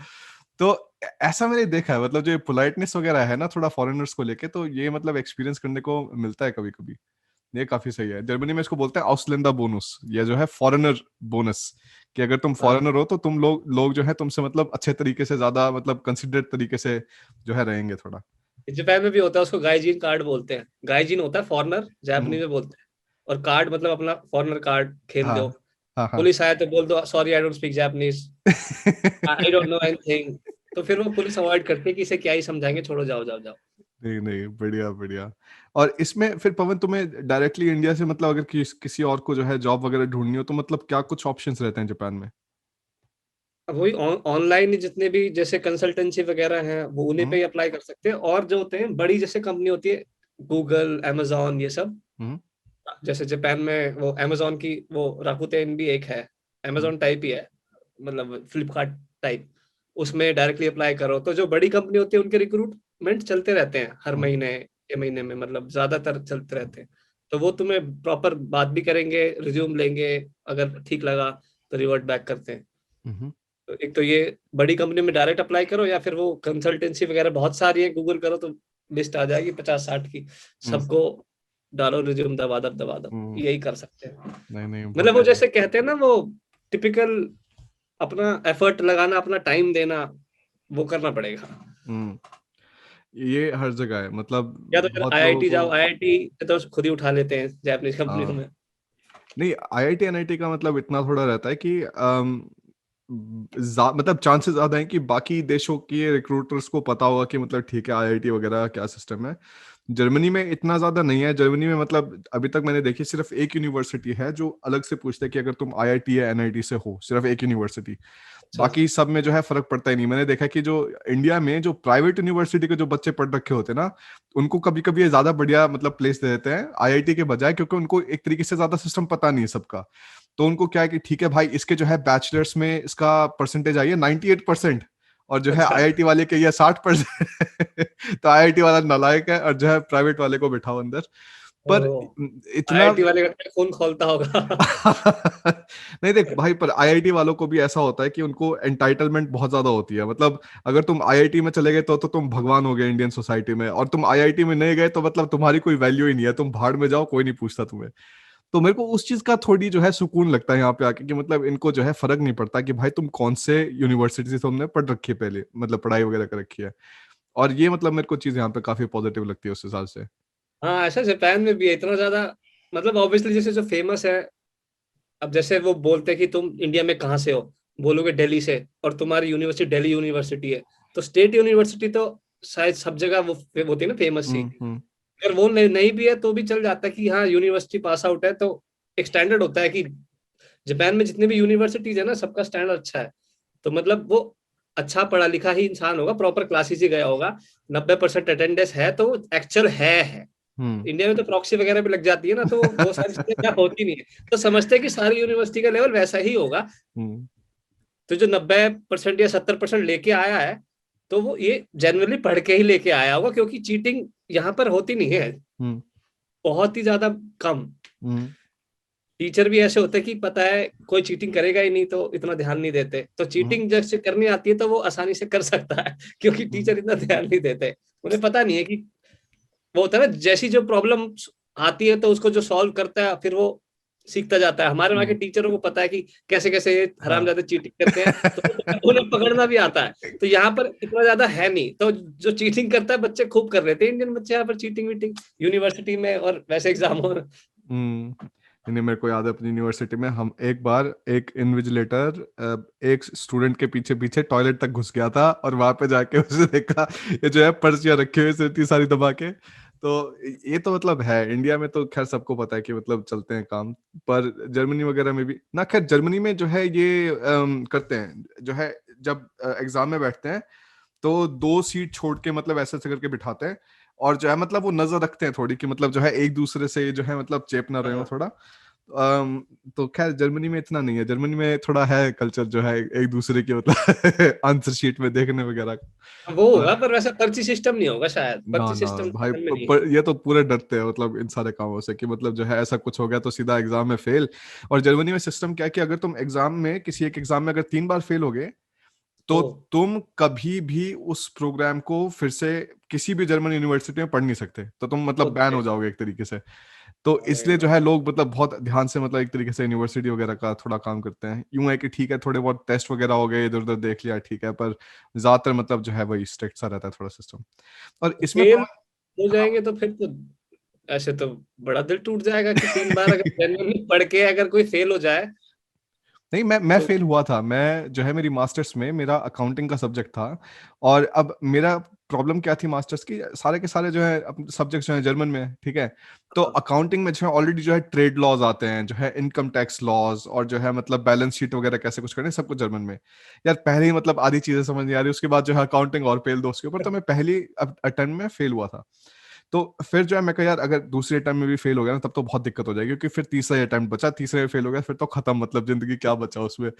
तो ऐसा मैंने देखा है, मतलब जो पोलाइटनेस वगैरह है ना थोड़ा फॉरेनर्स को लेके, तो ये मतलब एक्सपीरियंस करने को मिलता है कभी कभी। ये काफी सही है। जर्मनी में इसको बोलते हैं आउसलैंडर बोनस, ये जो है फॉरेनर बोनस, कि अगर तुम हाँ, फॉरेनर हो तो तुम लोग जो है तुमसे मतलब अच्छे तरीके से, ज्यादा मतलब कंसिडरेट तरीके से जो है रहेंगे थोड़ा। जापान में भी होता है, उसको गाइजीन कार्ड बोलते हैं। गाइजीन होता है फॉरेनर, हम्म, जापानी में बोलते हैं। और कार्ड मतलब अपना फॉरेनर कार्ड खेल हाँ दो। हाँ हाँ पुलिस आए तो बोल दो sorry I don't speak Japanese, I don't know anything. तो फिर वो पुलिस अवॉइड करती है कि इसे क्या ही समझाएंगे, छोड़ो, जाओ जाओ जाओ। नहीं नहीं बढ़िया बढ़िया। और इसमें फिर पवन तुम्हें डायरेक्टली इंडिया से मतलब अगर किसी और को जो है जॉब वगैरह ढूंढनी हो तो मतलब क्या कुछ ऑप्शंस रहते हैं जापान में? अब वही ऑनलाइन जितने भी जैसे कंसल्टेंसी वगैरह हैं वो उन्हीं पे हम्म, ही अप्लाई कर सकते हैं। और जो होते हैं बड़ी जैसे कंपनी होती है, गूगल, amazon, ये सब। हम्म, जैसे जापान में वो amazon की वो राकुतेन भी एक है, हम्म, amazon टाइप ही है, मतलब फ्लिपकार्ट टाइप। उसमें डायरेक्टली अप्लाई करो तो जो बड़ी कंपनी होती है उनके रिक्रूटमेंट चलते रहते हैं हर हम्म, महीने के महीने में, मतलब ज्यादातर चलते रहते हैं। तो वो तुम्हें प्रॉपर बात भी करेंगे, रिज्यूम लेंगे, अगर ठीक लगा तो रिवर्ट बैक करते हैं। हम्म। तो एक तो ये बड़ी कंपनी में डायरेक्ट अप्लाई करो, या फिर वो कंसल्टेंसी वगैरह बहुत सारी है, गूगल करो तो लिस्ट आ जाएगी 50-60 की, हम्म। सबको डालो रिज्यूम, दबा दब दबा दब, हम्म। यही कर सकते हैं। नहीं नहीं, बहुत मतलब वो बढ़िया। जैसे कहते हैं ना, वो टिपिकल अपना एफर्ट लगाना, अपना टाइम देना, वो करना पड़ेगा। हम्म। ये हर जगह है, मतलब या तो फिर बहुत लोगों आईआईटी को। जाओ, आईआईटी तो खुद ही उठा लेते हैं जापानीज कंपनियों हाँ। में। नहीं, आईआईटी एनआईटी का मतलब इतना थोड़ा रहता है कि मतलब चांसेस ज्यादा हैं कि बाकी देशों के रिक्रूटर्स को पता होगा कि मतलब ठीक है आईआईटी वगैरह क्या सिस्टम है। जर्मनी में इतना ज्यादा नहीं है। जर्मनी में मतलब अभी तक मैंने देखी सिर्फ एक यूनिवर्सिटी है जो अलग से पूछता है कि अगर तुम आईआईटी या एनआईटी से हो, सिर्फ एक यूनिवर्सिटी। अच्छा। बाकी सब में जो है फर्क पड़ता ही नहीं। मैंने देखा कि जो इंडिया में जो प्राइवेट यूनिवर्सिटी के जो बच्चे पढ़ रखे होते हैं ना, उनको कभी कभी ये ज्यादा बढ़िया मतलब प्लेस दे देते हैं आईआईटी के बजाय, क्योंकि उनको एक तरीके से ज्यादा सिस्टम पता नहीं है सबका। तो उनको क्या है कि ठीक है भाई, इसके जो है बैचलर्स में इसका परसेंटेज आई है 98%, और जो है अच्छा। आईआईटी वाले के ये 60%। तो आईआईटी वाला नालायक है, और जो है प्राइवेट वाले को बिठाओ अंदर। पर ओ, इतना। आईआईटी वाले का खून खोलता होगा। नहीं देख भाई, पर आईआईटी वालों को भी ऐसा होता है कि उनको एंटाइटलमेंट बहुत ज्यादा होती है। मतलब अगर तुम आईआईटी में चले गए तो तुम भगवान हो गए इंडियन सोसाइटी में, और तुम आईआईटी में नहीं गए तो मतलब तुम्हारी कोई वैल्यू ही नहीं है, तुम भाड़ में जाओ, कोई नहीं पूछता तुम्हें। तो मेरे को उस चीज का थोड़ी जो है सुकून लगता है यहाँ पे आके, कि मतलब इनको जो है फर्क नहीं पड़ता कि भाई तुम कौन से यूनिवर्सिटी से तुमने पढ़ रखी है पहले, मतलब पढ़ाई वगैरह कर रखी है। और ये मतलब मेरे को चीज यहाँ पे काफी पॉजिटिव लगती है उस हिसाब से। हाँ, ऐसा जापान में भी है इतना ज्यादा। मतलब ऑब्वियसली जैसे जो फेमस है, अब जैसे वो बोलते हैं कि तुम इंडिया में कहाँ से हो, बोलोगे दिल्ली से, और तुम्हारी यूनिवर्सिटी दिल्ली यूनिवर्सिटी है, तो स्टेट यूनिवर्सिटी तो शायद सब जगह वो होती है ना फेमस सी। हम्म। अगर वो नहीं भी है तो भी चल जाता है कि हाँ यूनिवर्सिटी पास आउट है, तो एक स्टैंडर्ड होता है कि जापान में जितने भी यूनिवर्सिटीज है ना, सबका स्टैंडर्ड अच्छा है। तो मतलब वो अच्छा पढ़ा लिखा ही इंसान होगा, प्रॉपर क्लासेस ही गया होगा, 90% अटेंडेंस है तो एक्चुअल है। हम्म। इंडिया में तो प्रॉक्सी वगैरह भी लग जाती है ना, तो वो सारी चीजें क्या होती नहीं है, तो समझते हैं कि सारी यूनिवर्सिटी का लेवल वैसा ही होगा। हम्म। तो जो 90% या 70% लेके आया है, तो वो ये जनरली पढ़ के ही लेके आया होगा, क्योंकि चीटिंग यहाँ पर होती नहीं है, हम्म। बहुत ही ज्यादा कम। हम्म। टीचर भी ऐसे होते हैं कि पता है कोई चीटिंग करेगा ही नहीं, तो इतना ध्यान नहीं देते। तो हम्म। चीटिंग जैसे करनी आती है तो वो आसानी से कर सकता है, क्योंकि हम्म। टीचर इतना ध्यान नहीं देते। उन्हें पता नहीं है कि वो होता है ना, जैसी जो प्रॉब्लम आती है तो उसको जो सॉल्व करता है फिर वो सीखता जाता है। हमारे वहाँ के हम्म। टीचरों को पता है कि कैसे कैसे ये हाँ। हरामजादे चीटिंग करते हैं, तो उन्हें पकड़ना भी आता है। तो यहाँ पर इतना ज्यादा है नहीं, तो जो चीटिंग करता है बच्चे खूब कर लेते हैं, इंडियन बच्चे यहाँ पर चीटिंग वीटिंग यूनिवर्सिटी में और वैसे एग्जाम और। नहीं, मेरे को याद है अपनी यूनिवर्सिटी में हम एक बार एक इन्विजिलेटर एक स्टूडेंट के पीछे पीछे टॉयलेट तक घुस गया था, और वहां पे जाके उसने देखा ये जो है पर्चियां रखे हुए थे इतनी सारी दबा के। तो ये तो मतलब है, इंडिया में तो खैर सबको पता है कि मतलब चलते हैं काम। पर जर्मनी वगैरह में भी ना, खैर जर्मनी में जो है ये करते हैं जो है, जब एग्जाम में बैठते हैं तो 2 सीट छोड़ के मतलब ऐसे ऐसे करके बिठाते हैं। और जो है मतलब वो नजर रखते हैं थोड़ी कि मतलब जो है एक दूसरे से जो है मतलब चेप ना रहे हो थोड़ा। तो खैर जर्मनी में इतना नहीं है। जर्मनी में थोड़ा है कल्चर जो है एक दूसरे की मतलब आंसर शीट में देखने वगैरह का। वो और होगा, पर वैसा पर्ची सिस्टम नहीं होगा शायद, ना पर्ची ना सिस्टम भाई, में नहीं है। ये तो पूरे डरते हैं मतलब इन सारे कामों से कि मतलब जो है ऐसा कुछ हो गया तो सीधा एग्जाम में फेल। और जर्मनी में सिस्टम क्या है कि अगर तुम एग्जाम में किसी एक एग्जाम में अगर 3 बार फेल हो गए, ओ, तो तुम कभी भी उस प्रोग्राम को फिर से किसी भी जर्मन यूनिवर्सिटी में पढ़ नहीं सकते, तो तुम मतलब बैन ओके। हो जाओगे एक तरीके से। तो अरे इसलिए जो वाह। है लोग मतलब बहुत ध्यान से मतलब एक तरीके से यूनिवर्सिटी वगैरह का थोड़ा काम करते हैं। यूं है कि ठीक है थोड़े बहुत टेस्ट वगैरह हो गए, इधर उधर देख लिया, ठीक है, पर ज्यादातर मतलब जो है वही स्ट्रिक्ट सा रहता है थोड़ा सिस्टम। और इसमें फेल थोड़ा। हो हाँ। जाएंगे तो फिर तो ऐसे तो बड़ा दिल टूट जाएगा कि 3 बार अगर जेन्युइनली पढ़ के अगर कोई फेल हो जाए नहीं, मैं तो। फेल हुआ था। मैं जो है मेरी मास्टर्स में मेरा अकाउंटिंग का सब्जेक्ट था। और अब मेरा प्रॉब्लम क्या थी मास्टर्स की, सारे के सारे जो है सब्जेक्ट्स जो है जर्मन में है, ठीक है। तो अकाउंटिंग में जो है ऑलरेडी जो है ट्रेड लॉज आते हैं, जो है इनकम टैक्स लॉज, और जो है मतलब बैलेंस शीट वगैरह कैसे कुछ करने, सब कुछ जर्मन में। यार पहले ही मतलब आधी चीजें समझ नहीं आ रही, उसके बाद जो है अकाउंटिंग और फेल दो उसके ऊपर। तो मैं पहली अटेम्प्ट में फेल हुआ था। तो फिर जो है मैं कहा यार अगर दूसरे अटेम्प्ट में भी फेल हो गया ना तब तो बहुत दिक्कत हो जाएगी, क्योंकि फिर तीसरा अटेम्प्ट बचा, तीसरे में फेल हो गया फिर तो खत्म, मतलब जिंदगी क्या बचा उसमें।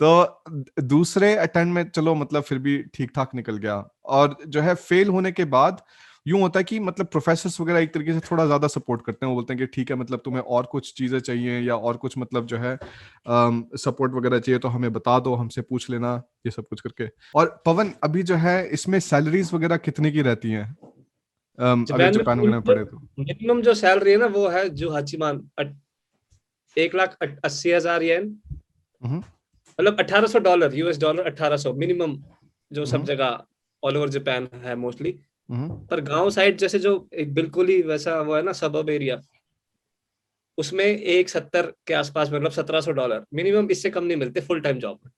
तो दूसरे अटेम्प्ट में चलो मतलब फिर भी ठीक ठाक निकल गया। और जो है फेल होने के बाद यूं होता है कि मतलब प्रोफेसर्स वगैरह एक तरीके से थोड़ा ज्यादा सपोर्ट करते हैं, वो बोलते हैं कि ठीक है मतलब तुम्हें और कुछ चीजें चाहिए या और कुछ मतलब जो है सपोर्ट वगैरह चाहिए तो हमें बता दो, हमसे पूछ लेना, ये सब कुछ करके। और पवन अभी जो है इसमें सैलरीज वगैरह कितने की रहती हैं अगर जापान में जापान वगैरह में पढ़े तो? मिनिमम जो सैलरी है ना वो है जो हाचीमान 1,80,000 येन, हम्म मतलब $1,800, US डॉलर 1,800 मिनिमम, जो सब हम्म जगह ऑल ओवर जापान है मोस्टली। हम्म पर गांव साइड जैसे जो एक बिल्कुल ही वैसा वो है ना सबब एरिया, उसमें 1,70 के आसपास, मतलब $1,700 मिनिमम, इससे कम नहीं मिलते फुल टाइम जॉब में।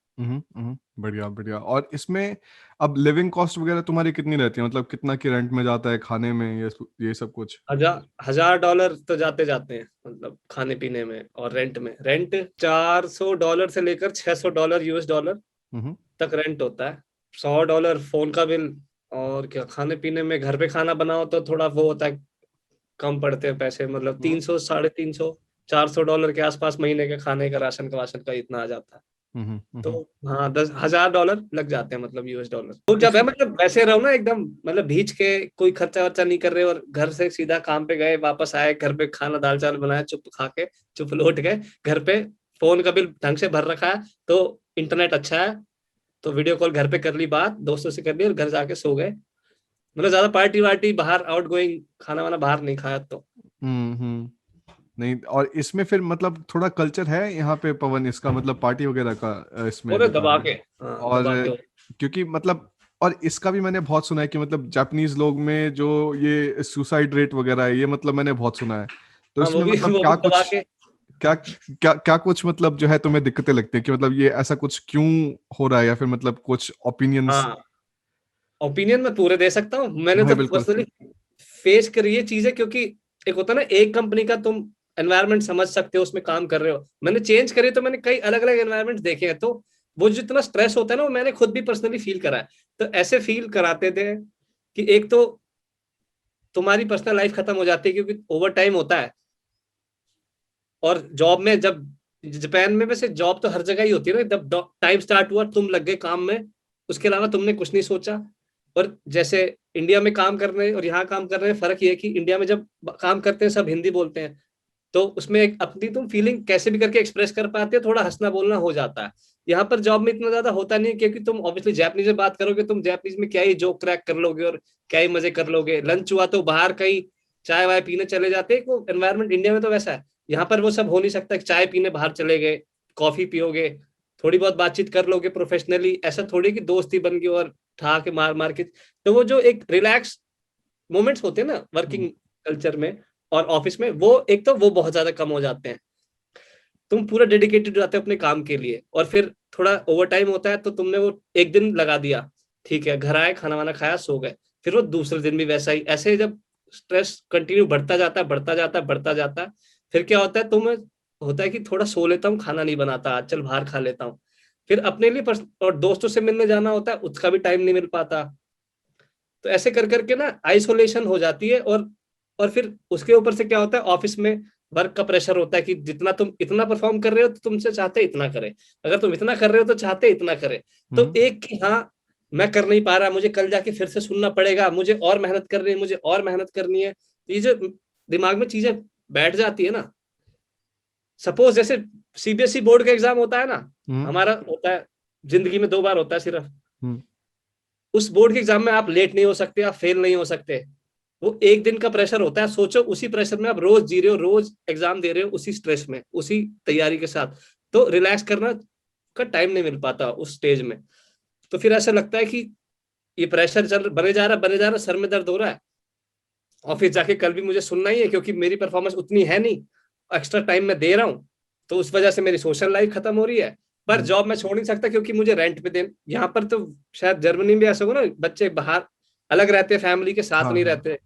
बढ़िया बढ़िया। और इसमें अब लिविंग कॉस्ट वगैरह तुम्हारी कितनी रहती है, मतलब कितना की रेंट में जाता है, खाने में, ये सब कुछ? $1,000 तो जाते जाते हैं, मतलब खाने पीने में और रेंट में। रेंट $400 से लेकर $600 US डॉलर हम्म तक रेंट होता है। $100 फोन का बिल, और क्या खाने पीने में, घर पे खाना बनाओ तो थोड़ा वो होता है, कम पड़ते हैं पैसे, मतलब हम्म 300, 350, $400 के आसपास महीने के खाने का, राशन का, वाशन का इतना आ जाता है। तो हम्म। हाँ, $10,000 लग जाते हैं, मतलब US डॉलर। तो तो जब है इसमें मतलब वैसे रहो ना एकदम, मतलब भीज के, कोई खर्चा वर्चा नहीं कर रहे, और घर से सीधा काम पे गए, वापस आए, घर पे खाना दाल चावल बनाया, चुप खा के चुप लौट गए घर पे, फोन का बिल ढंग से भर रखा है, तो इंटरनेट अच्छा है, तो वीडियो कॉल घर पे कर ली, बात दोस्तों से कर ली, और घर जाके सो गए। मतलब ज्यादा पार्टी वार्टी बाहर, आउट गोइंग खाना वाना बाहर नहीं खाया तो। नहीं, और इसमें फिर मतलब थोड़ा कल्चर है यहाँ पे पवन इसका, मतलब पार्टी वगैरह का इसमें पूरे जापान दबा में? के, हाँ और दबा के। क्योंकि मतलब और इसका भी मैंने बहुत सुना है कि मतलब जापानीज लोग में जो ये सुसाइड रेट वगैरह है, ये मतलब मैंने बहुत सुना है। तो हाँ, वो इसमें भी मतलब वो भी क्या दबा कुछ, के। क्या कुछ मतलब जो है तुम्हें दिक्कतें लगती है कि मतलब ये ऐसा कुछ क्यों हो रहा है, या फिर मतलब कुछ ओपिनियंस? हाँ, ओपिनियन मैं पूरे दे सकता हूँ, मैंने भाई तो बिल्कुल। पर्सनली फेस करी ये चीजें, क्योंकि एक होता है ना, एक कंपनी का तुम एनवायरनमेंट समझ सकते हो, उसमें काम कर रहे हो, मैंने चेंज करी तो मैंने कई अलग अलग एनवायरनमेंट देखे हैं, तो वो जितना स्ट्रेस होता है ना, वो मैंने खुद भी पर्सनली फील करा है। तो ऐसे फील कराते थे कि एक तो तुम्हारी पर्सनल लाइफ खत्म हो जाती है, क्योंकि ओवर टाइम होता है, और जॉब में जब, जापान में वैसे जॉब तो हर जगह ही होती है ना, जब टाइम स्टार्ट हुआ तुम लग गए काम में, उसके अलावा तुमने कुछ नहीं सोचा। और जैसे इंडिया में काम कर रहे हैं और यहाँ काम कर रहे हैं, फर्क ये है कि इंडिया में जब काम करते हैं सब हिंदी बोलते हैं, तो उसमें एक अपनी तुम फीलिंग कैसे भी करके एक्सप्रेस कर पाते हो, थोड़ा हंसना बोलना हो जाता है। यहाँ पर जॉब में इतना ज्यादा होता नहीं है, क्योंकि तुम ऑब्वियसली जैपनीज में बात करोगे, तुम जैपनीज में क्या ही जोक क्रैक कर लोगे और क्या ही मजे कर लोगे। लंच हुआ तो बाहर कहीं चाय वाय पीने चले जाते हैं, वो एनवायरमेंट इंडिया में तो वैसा है। यहाँ पर वो सब हो नहीं सकता कि चाय पीने बाहर चले गए, कॉफी पियोगे, थोड़ी बहुत बातचीत कर लोगे प्रोफेशनली, ऐसा थोड़ी कि दोस्ती बन गई और ठा के मार मार के। तो वो जो एक रिलैक्स मोमेंट्स होते हैं ना वर्किंग कल्चर में और ऑफिस में, वो एक तो वो बहुत ज्यादा कम हो जाते हैं। तुम पूरा डेडिकेटेड हो जाते हो अपने काम के लिए, और फिर थोड़ा ओवर टाइम होता है, तो तुमने वो एक दिन लगा दिया, ठीक है, घर आए, खाना वाना खाया, सो गए, फिर वो दूसरे दिन भी वैसा ही। ऐसे जब स्ट्रेस कंटिन्यू बढ़ता जाता है, बढ़ता जाता है, बढ़ता जाता है, फिर क्या होता है, तुम्हें होता है कि थोड़ा सो लेता हूँ, खाना नहीं बनाता आज, चल बाहर खा लेता हूँ। फिर अपने लिए और दोस्तों से मिलने जाना होता है, उसका भी टाइम नहीं मिल पाता। तो ऐसे कर करके ना आइसोलेशन हो जाती है। और फिर उसके ऊपर से क्या होता है, ऑफिस में वर्क का प्रेशर होता है कि जितना तुम इतना परफॉर्म कर रहे हो तो तुमसे चाहते इतना करे, अगर तुम इतना कर रहे हो तो चाहते इतना करे। तो हम्म एक कि हाँ, मैं कर नहीं पा रहा, मुझे कल जाके फिर से सुनना पड़ेगा, मुझे और मेहनत करनी है, मुझे और मेहनत करनी है। तो ये जो दिमाग में चीजें बैठ जाती है ना, सपोज जैसे सीबीएसई बोर्ड का एग्जाम होता है ना, हम्म हमारा होता है जिंदगी में 2 बार होता है सिर्फ। हम्म उस बोर्ड के एग्जाम में आप लेट नहीं हो सकते, आप फेल नहीं हो सकते। वो एक दिन का प्रेशर होता है, सोचो उसी प्रेशर में आप रोज जी रहे हो, रोज एग्जाम दे रहे हो, उसी स्ट्रेस में, उसी तैयारी के साथ। तो रिलैक्स करना का टाइम नहीं मिल पाता उस स्टेज में। तो फिर ऐसा लगता है कि ये प्रेशर चल बने जा रहा, बने जा रहा, सर में दर्द हो रहा है, ऑफिस जाके कल भी मुझे सुनना ही है, क्योंकि मेरी परफॉर्मेंस उतनी है नहीं, एक्स्ट्रा टाइम मैं दे रहा हूँ, तो उस वजह से मेरी सोशल लाइफ खत्म हो रही है। पर हम्म। जॉब मैं छोड़ नहीं सकता, क्योंकि मुझे रेंट पे दे, यहाँ पर तो शायद जर्मनी में ऐसा होगा ना, बच्चे बाहर अलग रहते, फैमिली के साथ हाँ नहीं हाँ। रहते,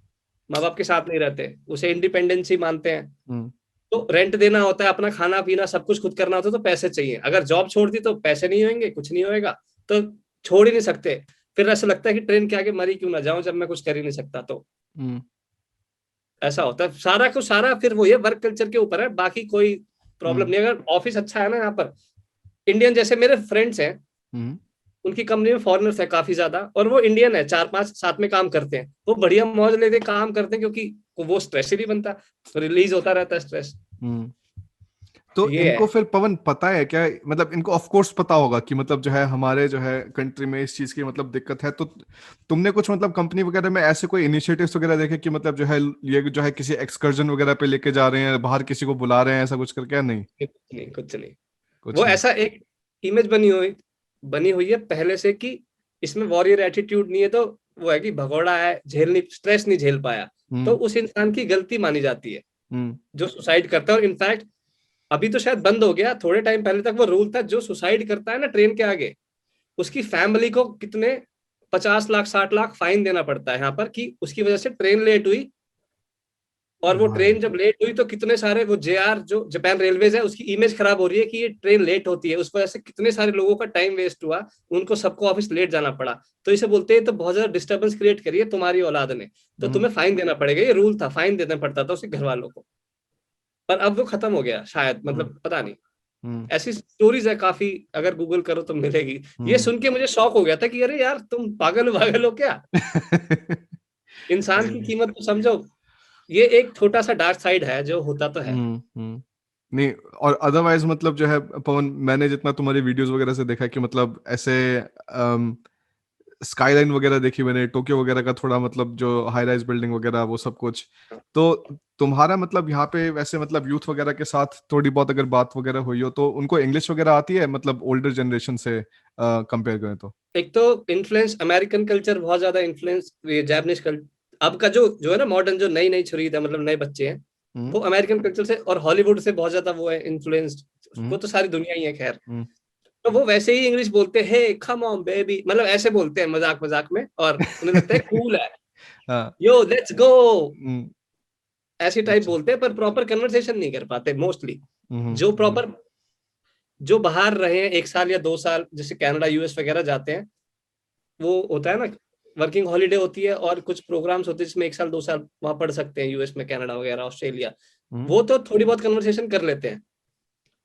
माँ बाप के साथ नहीं रहते, उसे इंडिपेंडेंस ही मानते हैं। हम्म तो रेंट देना होता है, अपना खाना पीना सब कुछ खुद करना होता है, तो पैसे चाहिए। अगर जॉब छोड़ दी तो पैसे नहीं होंगे, कुछ नहीं होएगा, तो छोड़ ही नहीं सकते। फिर ऐसा लगता है कि ट्रेन के आगे मरी क्यों ना जाऊं, जब मैं कुछ कर ही नहीं सकता। तो हम्म ऐसा होता है सारा कुछ, सारा फिर वो ये वर्क कल्चर के ऊपर है, बाकी कोई प्रॉब्लम हम्म नहीं। अगर ऑफिस अच्छा है ना यहाँ पर, इंडियन जैसे मेरे फ्रेंड्स हैं, हम्म उनकी कंपनी में फॉरेनर्स है काफी ज्यादा, और वो इंडियन है, 4-5 साथ में काम करते हैं, वो बढ़िया मौज लेके काम करते हैं क्योंकि वो स्ट्रेस ही नहीं बनता, रिलीज होता रहता है स्ट्रेस। तो ये इनको है। फिर पवन पता है क्या, मतलब इनको ऑफ कोर्स पता होगा कि मतलब जो है हमारे जो है कंट्री में इस चीज की मतलब दिक्कत है, तो तुमने कुछ मतलब कंपनी वगैरह में ऐसे कोई इनिशिएटिव्स वगैरह देखे कि मतलब जो है ये जो है किसी एक्सकर्जन वगैरह पे लेके जा रहे हैं, बाहर किसी को बुला रहे हैं, ऐसा कुछ करके, या नहीं? कुछ नहीं, कुछ नहीं। कुछ वो नहीं। ऐसा एक इमेज बनी हुई है पहले से कि इसमें वॉरियर एटीट्यूड नहीं है, तो वो है कि भगोड़ा है, स्ट्रेस नहीं झेल पाया, तो हम्म। उस इंसान की गलती मानी जाती है हम्म। जो सुसाइड करता है। और इनफैक्ट अभी तो शायद बंद हो गया, थोड़े टाइम पहले तक वो रूल था, जो सुसाइड करता है ना ट्रेन के आगे, उसकी फैमिली को कितने 50 लाख 60 लाख फाइन देना पड़ता है यहाँ पर, कि उसकी वजह से ट्रेन लेट हुई, और वो भाई। ट्रेन जब लेट हुई तो कितने सारे, वो जेआर जो जापान रेलवेज है, उसकी इमेज खराब हो रही है कि ये ट्रेन लेट होती है, उस वजह से कितने सारे लोगों का टाइम वेस्ट हुआ, उनको सबको ऑफिस लेट जाना पड़ा। तो इसे बोलते हैं तो बहुत ज्यादा डिस्टर्बेंस क्रिएट करी है तुम्हारी औलाद ने, तो हम्म। तुम्हें फाइन देना पड़ेगा, ये रूल था, फाइन देना पड़ता था उसके घर वालों को। पर अब वो खत्म हो गया शायद, हम्म। मतलब पता नहीं। हम्म। ऐसी स्टोरीज है काफी, अगर गूगल करो तो मिलेगी। ये हम्म। सुन के मुझे शौक हो गया था कि अरे यार तुम पागल हो क्या, इंसान की कीमत तो समझो। ये एक छोटा सा डार्क साइड है जो होता तो है। नहीं, और अदरवाइज मतलब जो है पवन, मैंने जितना तुम्हारी वीडियोस वगैरह से देखा है कि मतलब ऐसे स्काईलाइन वगैरह देखी मैंने, टोक्यो वगैरह का थोड़ा मतलब जो हाई राइज बिल्डिंग वगैरह वो सब कुछ, तो तुम्हारा मतलब यहाँ पे वैसे मतलब यूथ वगैरह के साथ थोड़ी बहुत अगर बात वगैरह हुई हो तो उनको इंग्लिश वगैरह आती है, मतलब ओल्डर जनरेशन से कंपेयर करें तो? एक तो इन्फ्लुएंस अमेरिकन कल्चर बहुत ज्यादा इन्फ्लुएंस, ये जापानीज कल्चर, अब का जो जो है ना मॉडर्न, जो नई नई छुरी है, मतलब नए बच्चे हैं, हम्म। वो अमेरिकन कल्चर से और हॉलीवुड से बहुत ज्यादा वो है इन्फ्लुएंस्ड। वो हम्म। तो सारी दुनिया ही है खैर। हम्म। तो वो वैसे ही इंग्लिश बोलते हैं, हे कम ऑन बेबी, मतलब ऐसे बोलते हैं मजाक मजाक में, और उन्हें लगता है कूल है, हाँ। यो लेट्स गो, हम्म। ऐसी टाइप अच्छा। बोलते हैं, पर प्रॉपर कन्वर्सेशन नहीं कर पाते मोस्टली। हम्म। जो प्रॉपर, जो बाहर रहे हैं 1 साल या 2 साल, जैसे कनाडा यूएस वगैरह जाते हैं, वो होता है ना, वर्किंग हॉलीडे होती है और कुछ प्रोग्राम्स होते हैं जिसमें 1 साल 2 साल वहां पढ़ सकते हैं, यूएस में, कनाडा वगैरह, ऑस्ट्रेलिया, हम्म। वो तो थोड़ी बहुत कन्वर्सेशन कर लेते हैं।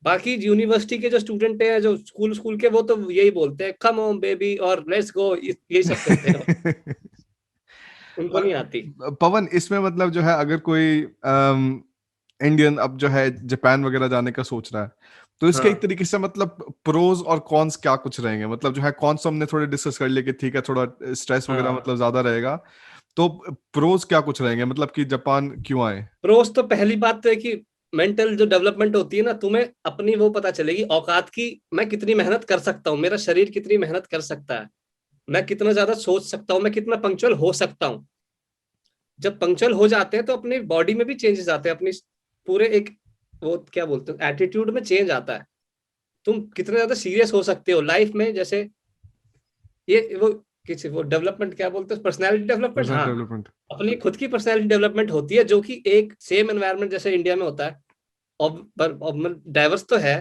बाकी यूनिवर्सिटी के जो स्टूडेंट हैं, जो स्कूल स्कूल के, वो तो यही बोलते हैं कम ऑन बेबी और लेट्स गो, यही सब करते हैं, उनको और नहीं आती। पवन, इसमें मतलब जो है अगर कोई इंडियन अब जो है जापान वगैरह जाने का सोच रहा है, तो इसके एक हाँ तरीके से मतलब प्रोज और कॉन्स क्या कुछ रहेंगे, मतलब जो है कॉन्स तो हमने थोड़े डिस्कस कर लिए कि ठीक है थोड़ा स्ट्रेस वगैरह हाँ। मतलब ज्यादा रहेगा, तो प्रोज क्या कुछ रहेंगे, मतलब कि जापान क्यों आए? प्रोस तो पहली बात तो है कि मेंटल जो डेवलपमेंट होती है ना, तुम्हें अपनी वो पता चलेगी औकात की, मैं कितनी मेहनत कर सकता हूँ, मेरा शरीर कितनी मेहनत कर सकता है, मैं कितना ज्यादा सोच सकता हूँ, मैं कितना पंक्चुअल हो सकता हूँ। जब पंक्चुअल हो जाते हैं तो अपनी बॉडी में भी चेंजेस आते हैं, अपनी पूरे एक, वो क्या बोलते हैं, एटीट्यूड में चेंज आता है। तुम कितने ज्यादा सीरियस हो सकते हो लाइफ में, जैसे ये वो किसी वो डेवलपमेंट क्या बोलते हैं, पर्सनैलिटी डेवलपमेंट, पर्सनल हाँ। डेवलपमेंट। अपनी खुद की पर्सनैलिटी डेवलपमेंट होती है, जो कि एक सेम एनवायरनमेंट जैसे इंडिया में होता है, और डाइवर्स तो है,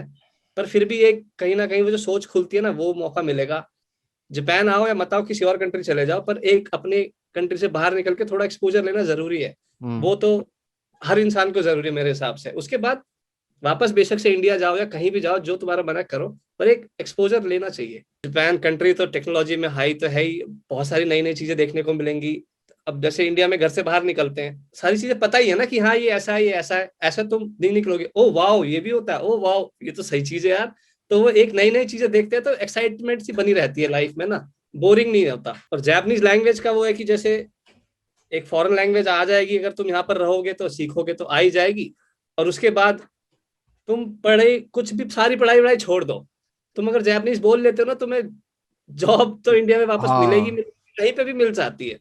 पर फिर भी एक कहीं ना कहीं वो जो सोच खुलती है ना, वो मौका मिलेगा। जापान आओ या मत आओ, किसी और कंट्री चले जाओ, पर एक अपने कंट्री से बाहर निकल के थोड़ा एक्सपोजर लेना जरूरी है। हम्म। वो तो हर इंसान को जरूरी है मेरे हिसाब से। उसके बाद वापस बेशक से इंडिया जाओ या कहीं भी जाओ, जो तुम्हारा मना करो, पर एक एक्सपोजर लेना चाहिए। जापान कंट्री तो टेक्नोलॉजी में हाई तो है ही, बहुत सारी नई नई चीजें देखने को मिलेंगी। अब जैसे इंडिया में घर से बाहर निकलते हैं, सारी चीजें पता ही है ना कि हाँ ये ऐसा है, ये ऐसा है, ऐसा तुम नहीं निकलोगे, ओ वाओ ये भी होता है, ओ वाओ ये तो सही चीज है यार। तो वो एक नई नई चीजें देखते हैं तो एक्साइटमेंट सी बनी रहती है लाइफ में ना, बोरिंग नहीं होता। और जापानीज लैंग्वेज का वो है कि जैसे एक फॉरेन लैंग्वेज आ जाएगी, अगर तुम यहाँ पर रहोगे तो सीखोगे तो आ ही जाएगी, और उसके बाद तुम पढ़े कुछ भी, सारी पढ़ाई वढ़ाई छोड़ दो, तुम अगर जापानीज बोल लेते हो ना, तुम्हें जॉब तो इंडिया में वापस मिलेगी, हाँ। कहीं पे भी मिल जाती है।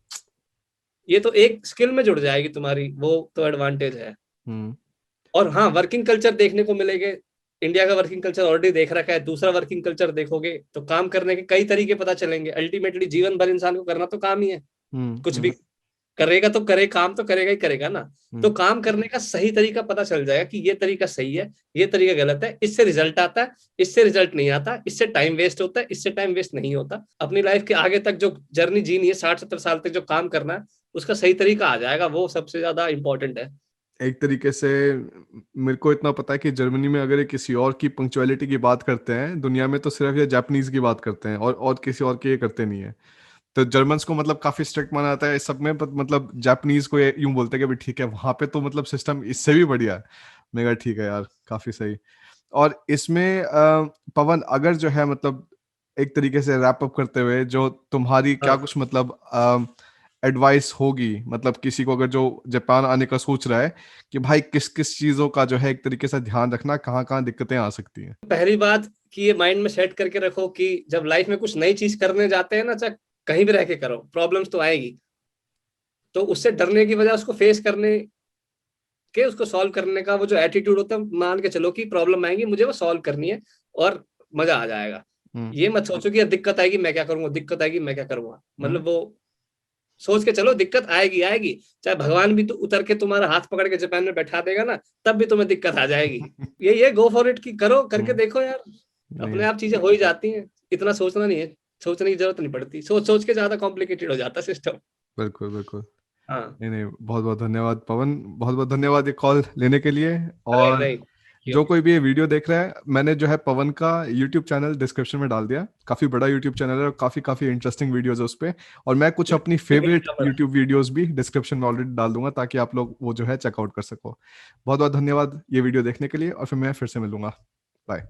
ये तो एक स्किल में जुड़ जाएगी तुम्हारी, वो तो एडवांटेज है। हम्म। और हाँ, वर्किंग कल्चर देखने को मिलेंगे। इंडिया का वर्किंग कल्चर ऑलरेडी देख रखा है, दूसरा वर्किंग कल्चर देखोगे तो काम करने के कई तरीके पता चलेंगे। अल्टीमेटली जीवन भर इंसान को करना तो काम ही है, हम्म। कुछ भी हम्म। करेगा तो करे, काम तो करेगा ही करेगा ना। तो हम्म। काम करने का सही तरीका पता चल जाएगा कि ये तरीका सही है, ये तरीका गलत है, इससे रिजल्ट आता है, इससे रिजल्ट नहीं आता, इससे टाइम वेस्ट होता है, इससे टाइम वेस्ट नहीं होता। अपनी लाइफ के आगे तक जो जर्नी जीनी है, 60-70 साल तक जो काम करना है, उसका सही तरीका आ जाएगा, वो सबसे ज्यादा इंपॉर्टेंट है। एक तरीके से मेरे को इतना पता है कि जर्मनी में अगर ये किसी और की पंक्चुअलिटी की बात करते हैं दुनिया में, तो सिर्फ ये जापानीज की बात करते हैं, और किसी और की ये करते नहीं है। तो जर्मन्स को मतलब काफी स्ट्रिक्ट माना जाता है इस सब में, but मतलब जापानीज को यूं बोलते हैं कि भाई ठीक है, वहां पे तो मतलब सिस्टम इससे भी बढ़िया है। मैं कहा ठीक है यार, काफी सही। और इसमें पवन, अगर जो है मतलब एक तरीके से रैप अप करते हुए, जो तुम्हारी क्या हाँ, कुछ मतलब एडवाइस होगी, मतलब किसी को अगर जो जापान आने का सोच रहा है, कि भाई किस किस चीजों का जो है एक तरीके से ध्यान रखना, कहाँ कहाँ दिक्कतें आ सकती हैं। पहली बात कि ये माइंड में सेट करके रखो कि जब लाइफ में कुछ नई चीज करने जाते हैं ना, चाहे कहीं भी रह के करो, प्रॉब्लम्स तो आएगी। तो उससे डरने की बजाय उसको फेस करने के, उसको सॉल्व करने का वो जो एटीट्यूड होता है, मान के चलो कि प्रॉब्लम आएंगी, मुझे वो सॉल्व करनी है और मजा आ जाएगा। हम्म। ये मत सोचो कि यार दिक्कत आएगी मैं क्या करूंगा, दिक्कत आएगी मैं क्या करूंगा। हम्म। मतलब वो सोच के चलो दिक्कत आएगी आएगी, चाहे भगवान भी तो उतर के तुम्हारा हाथ पकड़ के जापान में बैठा देगा ना, तब भी तुम्हें दिक्कत आ जाएगी। ये गो फॉर इट, की करो, करके हम्म। देखो यार, नहीं। अपने आप चीजें हो ही जाती हैं। इतना सोचना नहीं है, सोचने की जरूरत नहीं पड़ती, सोच सोच के ज्यादा कॉम्प्लिकेटेड हो जाता सिस्टम। बिल्कुल बिल्कुल। हाँ। नहीं नहीं, बहुत बहुत धन्यवाद पवन, बहुत बहुत धन्यवाद ये कॉल लेने के लिए। नहीं और नहीं, जो कोई भी ये वीडियो देख रहा है, मैंने जो है पवन का यूट्यूब चैनल डिस्क्रिप्शन में डाल दिया, काफ़ी बड़ा यूट्यूब चैनल है और काफ़ी काफ़ी इंटरेस्टिंग वीडियोस है उस पे। और मैं कुछ अपनी फेवरेट यूट्यूब वीडियोस भी डिस्क्रिप्शन में ऑलरेडी डाल दूंगा, ताकि आप लोग वो जो है चेकआउट कर सको। बहुत बहुत धन्यवाद ये वीडियो देखने के लिए, और फिर मैं फिर से मिलूंगा। बाय।